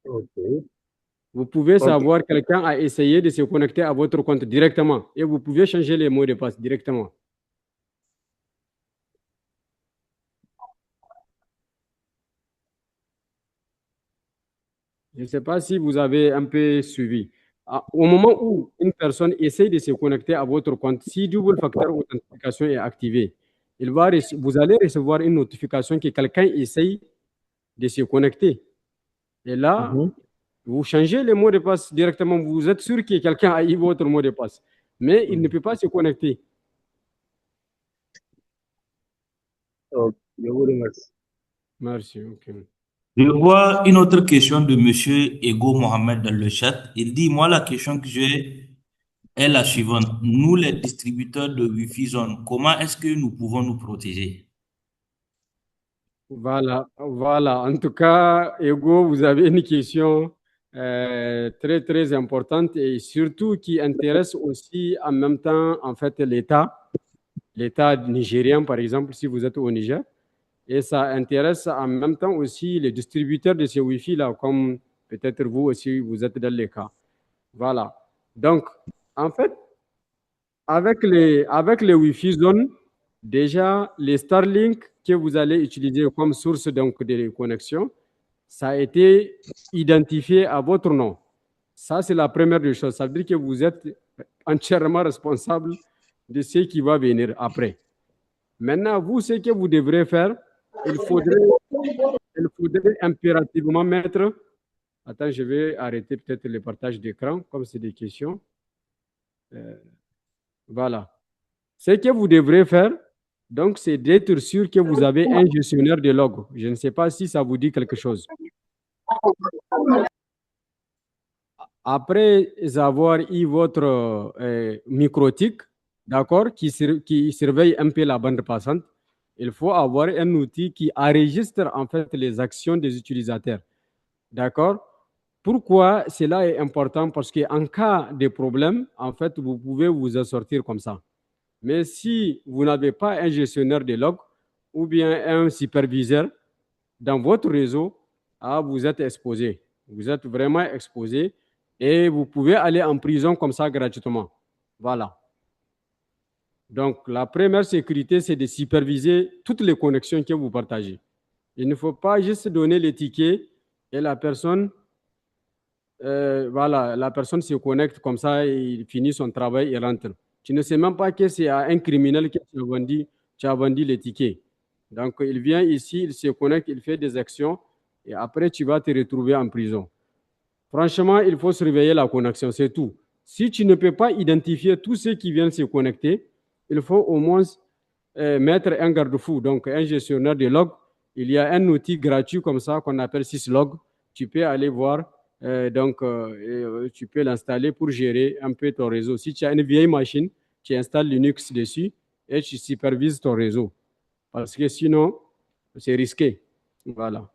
Ok. Vous pouvez Ok. savoir quelqu'un a essayé de se connecter à votre compte directement et vous pouvez changer les mots de passe directement. Je ne sais pas si vous avez un peu suivi. Au moment où une personne essaie de se connecter à votre compte, si double facteur authentification est activé, vous allez recevoir une notification que quelqu'un essaye de se connecter. Et là, Mhm. vous changez le mot de passe directement. Vous êtes sûr que quelqu'un a eu votre mot de passe. Mais il ne peut pas se connecter. Ok. Je vous remercie. Merci. Ok. Je vois une autre question de Monsieur Ego Mohamed dans le chat. Il dit, moi, la question que j'ai est la suivante. Nous, les distributeurs de Wi-Fi Zone, comment est-ce que nous pouvons nous protéger? Voilà, voilà. En tout cas, Ego, vous avez une question très, très importante et surtout qui intéresse aussi en même temps, en fait, l'État nigérien, par exemple, si vous êtes au Niger. Et ça intéresse en même temps aussi les distributeurs de ces Wi-Fi-là, comme peut-être vous aussi, vous êtes dans les cas. Voilà. Donc, en fait, avec les Wi-Fi zones, déjà, les Starlink que vous allez utiliser comme source donc, de connexion, ça a été identifié à votre nom. Ça, c'est la première des choses. Ça veut dire que vous êtes entièrement responsable de ce qui va venir après. Maintenant, vous, ce que vous devrez faire, il faudrait, il faudrait impérativement mettre. Attends, je vais arrêter peut-être le partage d'écran, comme c'est des questions. Euh, voilà. Ce que vous devrez faire, donc, c'est d'être sûr que vous avez un gestionnaire de log. Je ne sais pas si ça vous dit quelque chose. Après avoir eu votre microtique, d'accord, qui surveille un peu la bande passante, il faut avoir un outil qui enregistre en fait les actions des utilisateurs. D'accord? Pourquoi cela est important? Parce qu'en cas de problème, en fait, vous pouvez vous en sortir comme ça. Mais si vous n'avez pas un gestionnaire de log ou bien un superviseur dans votre réseau, vous êtes exposé. Vous êtes vraiment exposé et vous pouvez aller en prison comme ça gratuitement. Voilà. Donc, la première sécurité, c'est de superviser toutes les connexions que vous partagez. Il ne faut pas juste donner les tickets et la personne, voilà, la personne se connecte comme ça, et il finit son travail et rentre. Tu ne sais même pas que c'est à un criminel que tu as vendu les tickets. Donc, il vient ici, il se connecte, il fait des actions et après, tu vas te retrouver en prison. Franchement, il faut surveiller la connexion, c'est tout. Si tu ne peux pas identifier tous ceux qui viennent se connecter, il faut au moins mettre un garde-fou, donc un gestionnaire de log. Il y a un outil gratuit comme ça qu'on appelle Syslog. Tu peux aller voir, tu peux l'installer pour gérer un peu ton réseau. Si tu as une vieille machine, tu installes Linux dessus et tu supervises ton réseau. Parce que sinon, c'est risqué. Voilà.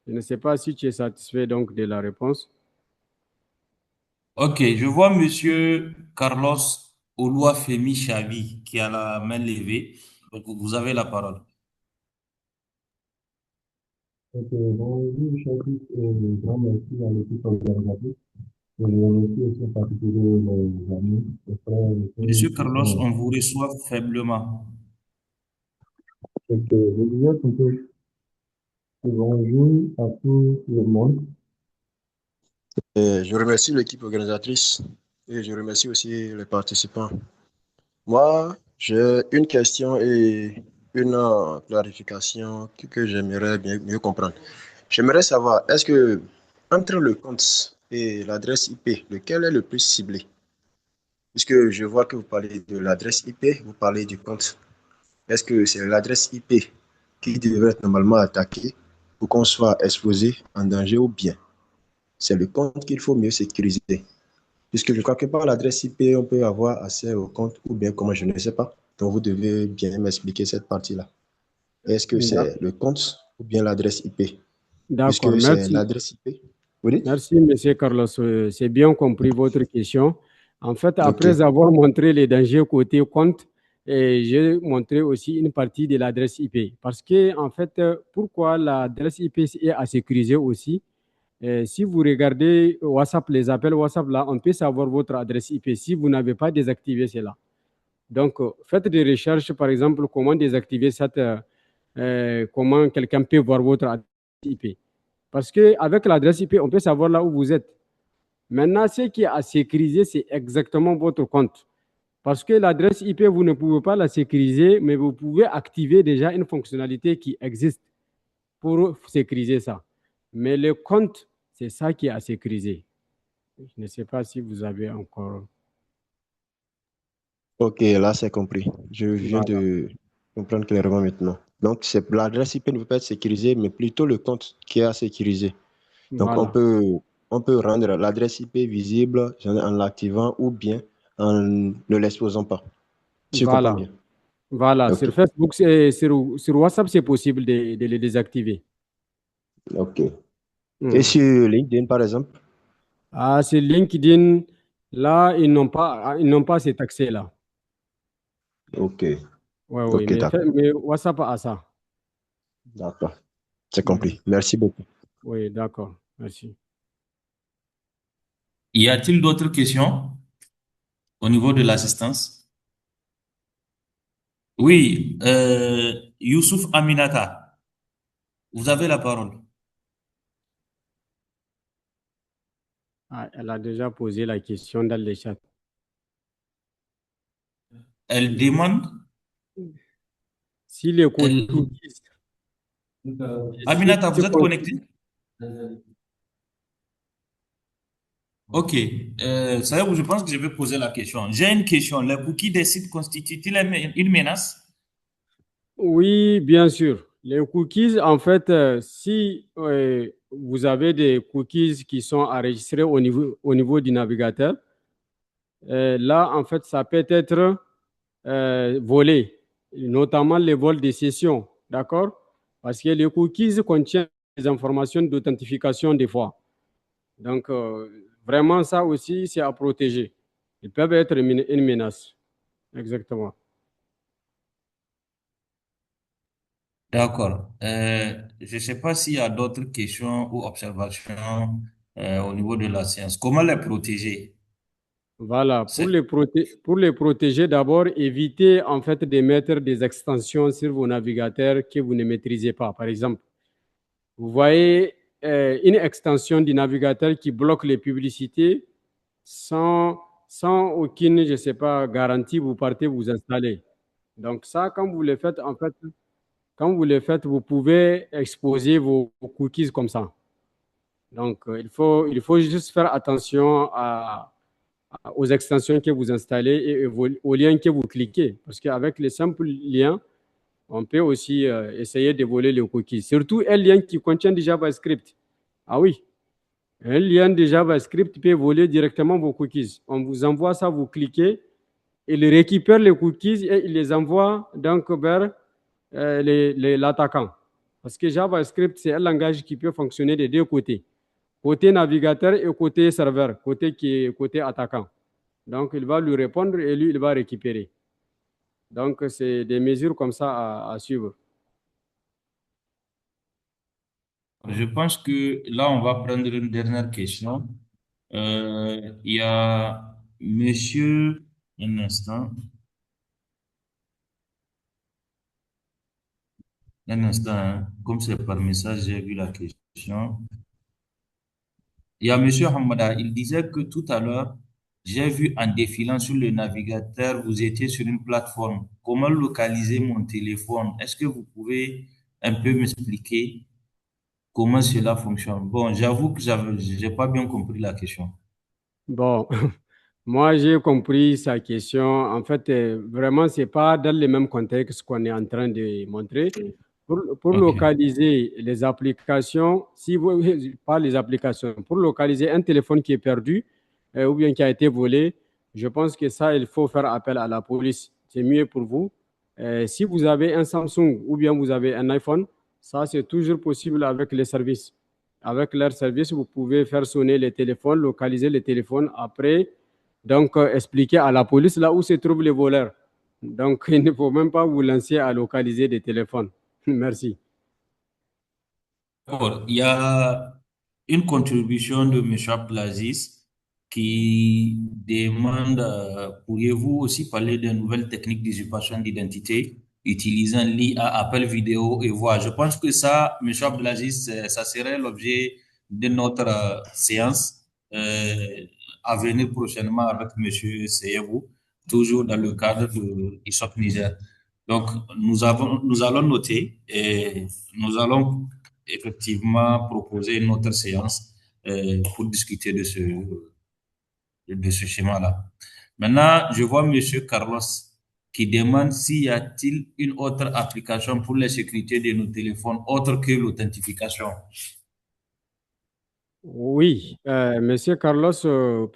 Je ne sais pas si tu es satisfait donc de la réponse. Ok, je vois Monsieur Carlos Oluwafemi Chavi qui a la main levée. Donc, vous avez la parole. Ok, bonjour, Chakis, et grand merci à l'équipe organisatrice. Et je remercie aussi en particulier les amis, les frères, les sœurs Monsieur qui Carlos, sont. on vous reçoit faiblement. Ok, je disais plutôt bonjour à tout le monde. Je remercie l'équipe organisatrice et je remercie aussi les participants. Moi, j'ai une question et une clarification que j'aimerais bien mieux comprendre. J'aimerais savoir, est-ce que entre le compte et l'adresse IP, lequel est le plus ciblé? Puisque je vois que vous parlez de l'adresse IP, vous parlez du compte. Est-ce que c'est l'adresse IP qui devrait être normalement attaqué pour qu'on soit exposé en danger ou bien c'est le compte qu'il faut mieux sécuriser. Puisque je crois que par l'adresse IP, on peut avoir accès au compte ou bien comment, je ne sais pas. Donc, vous devez bien m'expliquer cette partie-là. Est-ce que c'est le compte ou bien l'adresse IP? D'accord, Puisque c'est merci. l'adresse IP. Vous dites? Merci, Monsieur Carlos. C'est bien compris votre question. En fait, après Ok. avoir montré les dangers côté compte, j'ai montré aussi une partie de l'adresse IP. Parce que, en fait, pourquoi l'adresse IP est à sécuriser aussi? Si vous regardez WhatsApp, les appels WhatsApp, là, on peut savoir votre adresse IP si vous n'avez pas désactivé cela. Donc, faites des recherches, par exemple, comment désactiver cette, comment quelqu'un peut voir votre adresse IP. Parce qu'avec l'adresse IP, on peut savoir là où vous êtes. Maintenant, ce qui est à sécuriser, c'est exactement votre compte. Parce que l'adresse IP, vous ne pouvez pas la sécuriser, mais vous pouvez activer déjà une fonctionnalité qui existe pour sécuriser ça. Mais le compte, c'est ça qui est à sécuriser. Je ne sais pas si vous avez encore... Ok, là, c'est compris. Je viens Voilà. de comprendre clairement maintenant. Donc, c'est l'adresse IP ne peut pas être sécurisée, mais plutôt le compte qui est à sécuriser. Donc, Voilà. on peut rendre l'adresse IP visible en l'activant ou bien en ne l'exposant pas. Si je comprends Voilà. bien. Voilà. Ok, Sur Facebook, sur WhatsApp, c'est possible de les désactiver. ok. Et sur LinkedIn, par exemple? Ah, c'est LinkedIn. Là, ils n'ont pas cet accès-là. Ok, Oui, oui, ok, d'accord. mais WhatsApp a ça. D'accord. C'est Mhm. compris. Merci beaucoup. Oui, d'accord. Merci. Y a-t-il d'autres questions au niveau de l'assistance? Oui, Youssouf Aminata, vous avez la parole. Ah, elle a déjà posé la question dans le chat. Elle demande, Si les elle- cookies, si Aminata, se vous êtes constituent- connecté? Ok, ça y est, je pense que je vais poser la question. J'ai une question. Les cookies des sites constituent-ils une menace? oui, bien sûr. Les cookies, en fait, si vous avez des cookies qui sont enregistrés au niveau du navigateur, là, en fait, ça peut être volé, notamment les vols de session, d'accord? Parce que les cookies contiennent des informations d'authentification des fois. Donc, vraiment, ça aussi, c'est à protéger. Ils peuvent être une menace. Exactement. D'accord. Je ne sais pas s'il y a d'autres questions ou observations au niveau de la science. Comment les protéger? Voilà. C'est- Pour les protéger, d'abord, évitez en fait de mettre des extensions sur vos navigateurs que vous ne maîtrisez pas. Par exemple, vous voyez une extension du navigateur qui bloque les publicités sans aucune, je ne sais pas, garantie, vous partez vous installer. Donc ça, quand vous le faites, en fait, quand vous le faites, vous pouvez exposer vos cookies comme ça. Donc, il faut juste faire attention aux extensions que vous installez et aux liens que vous cliquez. Parce qu'avec les simples liens, on peut aussi essayer de voler les cookies. Surtout un lien qui contient du JavaScript. Ah oui, un lien de JavaScript peut voler directement vos cookies. On vous envoie ça, vous cliquez, il récupère les cookies et il les envoie donc vers l'attaquant. Parce que JavaScript, c'est un langage qui peut fonctionner des deux côtés. Côté navigateur et côté serveur, côté attaquant. Donc, il va lui répondre et lui, il va récupérer. Donc, c'est des mesures comme ça à suivre. Je pense que là, on va prendre une dernière question. Il y a monsieur, un instant, hein. Comme c'est par message, j'ai vu la question. Il y a monsieur Hamada, il disait que tout à l'heure, j'ai vu en défilant sur le navigateur, vous étiez sur une plateforme. Comment localiser mon téléphone? Est-ce que vous pouvez un peu m'expliquer comment cela fonctionne? Bon, j'avoue que j'ai pas bien compris la question. Bon, moi, j'ai compris sa question. En fait, vraiment, ce n'est pas dans le même contexte qu'on est en train de montrer. Pour Ok. localiser les applications, si vous, pas les applications, pour localiser un téléphone qui est perdu ou bien qui a été volé, je pense que ça, il faut faire appel à la police. C'est mieux pour vous. Si vous avez un Samsung ou bien vous avez un iPhone, ça, c'est toujours possible avec les services. Avec leurs services, vous pouvez faire sonner les téléphones, localiser les téléphones après, donc expliquer à la police là où se trouvent les voleurs. Donc, il ne faut même pas vous lancer à localiser des téléphones. Merci. D'accord. Il y a une contribution de M. Abdelaziz qui demande, pourriez-vous aussi parler de nouvelles techniques d'usurpation d'identité utilisant l'IA, appel vidéo et voix? Je pense que ça, M. Abdelaziz, ça serait l'objet de notre séance à venir prochainement avec M. Seyebou, toujours dans le cadre de ISOP Niger. Donc, nous allons noter et nous allons effectivement proposer une autre séance pour discuter de ce schéma-là. Maintenant, je vois M. Carlos qui demande s'il y a-t-il une autre application pour la sécurité de nos téléphones autre que l'authentification. Oui, Monsieur Carlos,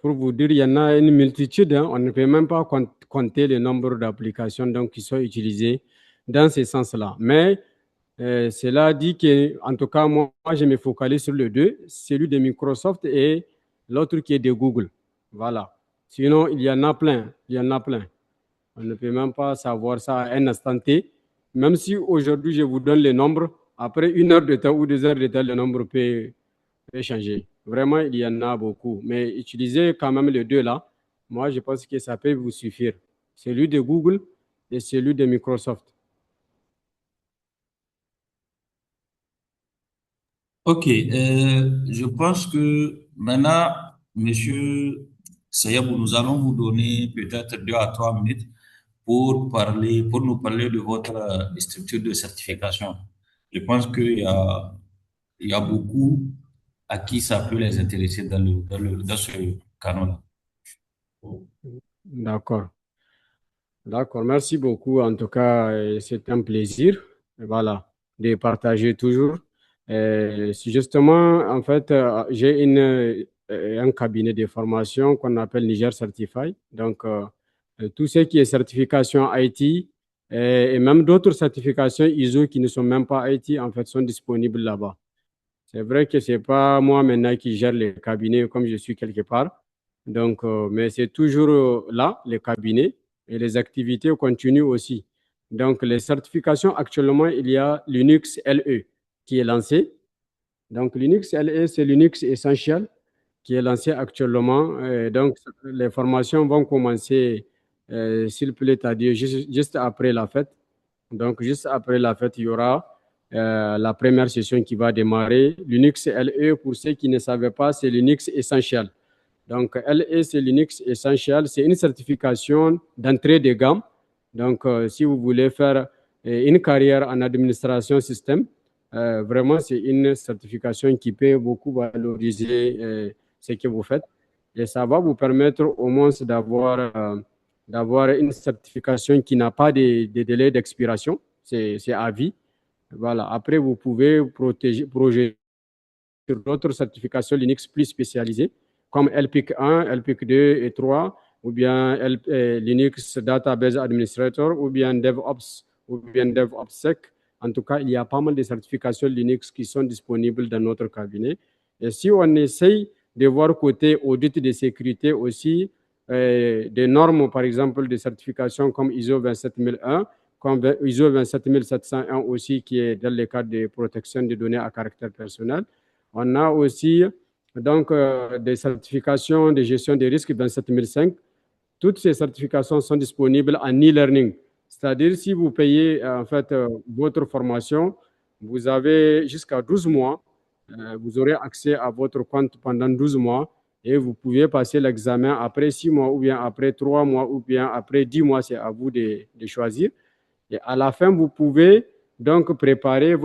pour vous dire, il y en a une multitude, hein. On ne peut même pas compter le nombre d'applications donc, qui sont utilisées dans ce sens-là. Mais cela dit que, en tout cas, moi, je me focalise sur les deux, celui de Microsoft et l'autre qui est de Google. Voilà. Sinon, il y en a plein. Il y en a plein. On ne peut même pas savoir ça à un instant T. Même si aujourd'hui, je vous donne les nombres, après 1 heure de temps ou 2 heures de temps, le nombre peut changer. Vraiment, il y en a beaucoup. Mais utilisez quand même les deux là. Moi, je pense que ça peut vous suffire. Celui de Google et celui de Microsoft. Ok, je pense que maintenant, Monsieur Sayabou, nous allons vous donner peut-être 2 à 3 minutes pour nous parler de votre structure de certification. Je pense il y a beaucoup à qui ça peut les intéresser dans ce canon-là. D'accord. D'accord. Merci beaucoup. En tout cas, c'est un plaisir. Voilà, de partager toujours. Justement, en fait, j'ai un cabinet de formation qu'on appelle Niger Certify. Donc, tout ce qui est certification IT et même d'autres certifications ISO qui ne sont même pas IT, en fait, sont disponibles là-bas. C'est vrai que ce n'est pas moi maintenant qui gère les cabinets comme je suis quelque part. Donc, mais c'est toujours là, les cabinets, et les activités continuent aussi. Donc, les certifications, actuellement, il y a Linux LE qui est lancé. Donc, Linux LE, c'est Linux Essential qui est lancé actuellement. Donc, les formations vont commencer, s'il plaît à Dieu, juste après la fête. Donc, juste après la fête, il y aura la première session qui va démarrer. Linux LE, pour ceux qui ne savaient pas, c'est Linux Essential. Donc, LE, c'est Linux Essential. C'est une certification d'entrée de gamme. Donc, si vous voulez faire une carrière en administration système, vraiment, c'est une certification qui peut beaucoup valoriser ce que vous faites. Et ça va vous permettre au moins d'avoir une certification qui n'a pas de délai d'expiration. C'est à vie. Voilà. Après, vous pouvez projeter sur d'autres certifications Linux plus spécialisées, comme LPIC 1, LPIC 2 et 3, ou bien Linux Database Administrator, ou bien DevOps, ou bien DevOpsSec. En tout cas, il y a pas mal de certifications Linux qui sont disponibles dans notre cabinet. Et si on essaye de voir côté audit de sécurité aussi, des normes, par exemple, de certification comme ISO 27001, comme ISO 27701 aussi, qui est dans le cadre de protection des données à caractère personnel. On a aussi donc des certifications de gestion des risques 27005. Toutes ces certifications sont disponibles en e-learning. C'est-à-dire, si vous payez en fait votre formation, vous avez jusqu'à 12 mois, vous aurez accès à votre compte pendant 12 mois et vous pouvez passer l'examen après 6 mois ou bien après 3 mois ou bien après 10 mois, c'est à vous de choisir. Et à la fin, vous pouvez donc préparer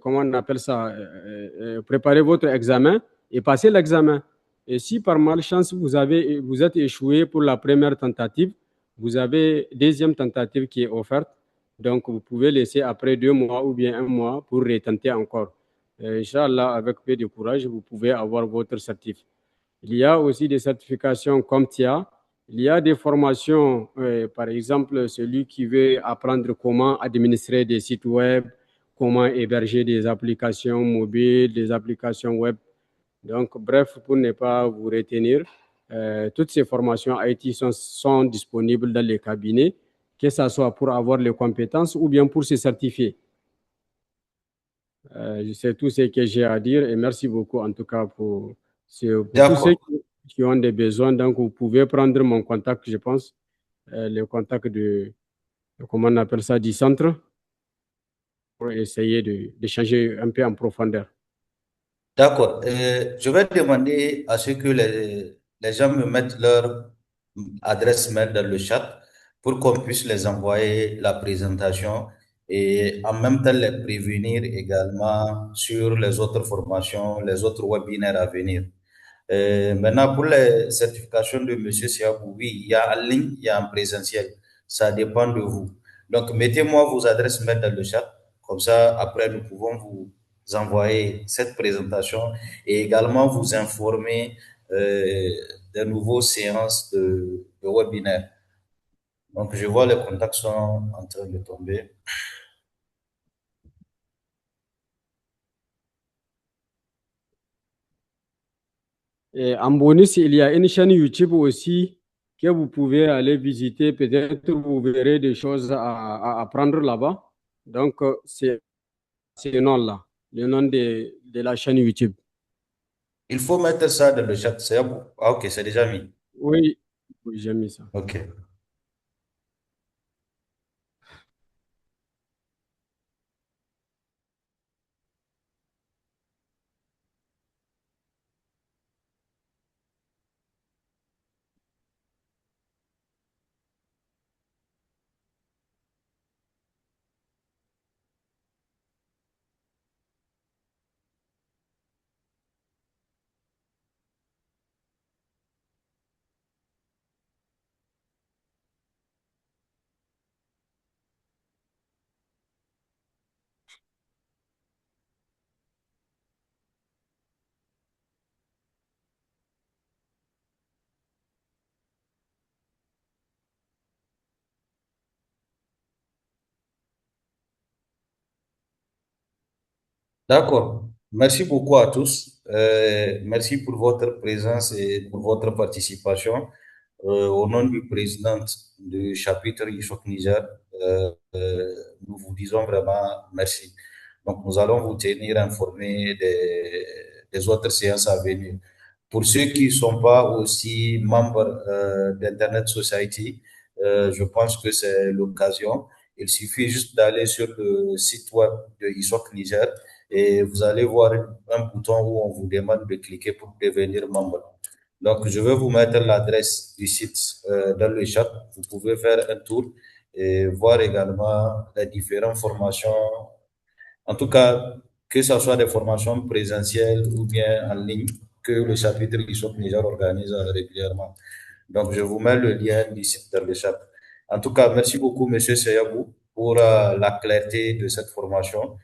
comment on appelle ça, préparer votre examen et passer l'examen. Et si par malchance vous êtes échoué pour la première tentative, vous avez deuxième tentative qui est offerte. Donc, vous pouvez laisser après 2 mois ou bien 1 mois pour retenter encore. Inch'Allah, avec peu de courage, vous pouvez avoir votre certif. Il y a aussi des certifications comme TIA. Il y a des formations, par exemple, celui qui veut apprendre comment administrer des sites web, comment héberger des applications mobiles, des applications web. Donc, bref, pour ne pas vous retenir, toutes ces formations IT sont disponibles dans les cabinets, que ce soit pour avoir les compétences ou bien pour se certifier. C'est tout ce que j'ai à dire et merci beaucoup en tout cas pour tous ceux qui ont des besoins. Donc, vous pouvez prendre mon contact, je pense, le contact comment on appelle ça, du centre, pour essayer d'échanger un peu en profondeur. D'accord. Je vais demander à ce que les gens me mettent leur adresse mail dans le chat pour qu'on puisse les envoyer la présentation et en même temps les prévenir également sur les autres formations, les autres webinaires à venir. Maintenant, pour les certifications de M. Siabou, oui, il y a en ligne, il y a en présentiel. Ça dépend de vous. Donc, mettez-moi vos adresses mail dans le chat. Comme ça, après, nous pouvons vous envoyer cette présentation et également vous informer des nouveaux séances de webinaire. Donc, je vois les contacts sont en train de tomber. Et en bonus, il y a une chaîne YouTube aussi que vous pouvez aller visiter. Peut-être vous verrez des choses à apprendre là-bas. Donc, c'est le nom-là, le nom de la chaîne YouTube. Il faut mettre ça dans le chat. Ah, ok, c'est déjà mis. Oui, j'ai mis ça. Ok. D'accord. Merci beaucoup à tous. Merci pour votre présence et pour votre participation. Au nom du président du chapitre ISHOC Niger, nous vous disons vraiment merci. Donc, nous allons vous tenir informés des autres séances à venir. Pour ceux qui ne sont pas aussi membres d'Internet Society, je pense que c'est l'occasion. Il suffit juste d'aller sur le site web de ISOC Niger et vous allez voir un bouton où on vous demande de cliquer pour devenir membre. Donc, je vais vous mettre l'adresse du site dans le chat. Vous pouvez faire un tour et voir également les différentes formations. En tout cas, que ce soit des formations présentielles ou bien en ligne que le chapitre ISOP Niger organise régulièrement. Donc, je vous mets le lien du site dans le chat. En tout cas, merci beaucoup, Monsieur Seyabou, pour la clarté de cette formation.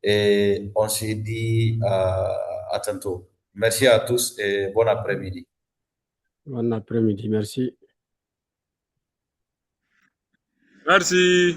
Et on se dit à tantôt. Merci à tous et bon après-midi. Bon après-midi, merci. Merci.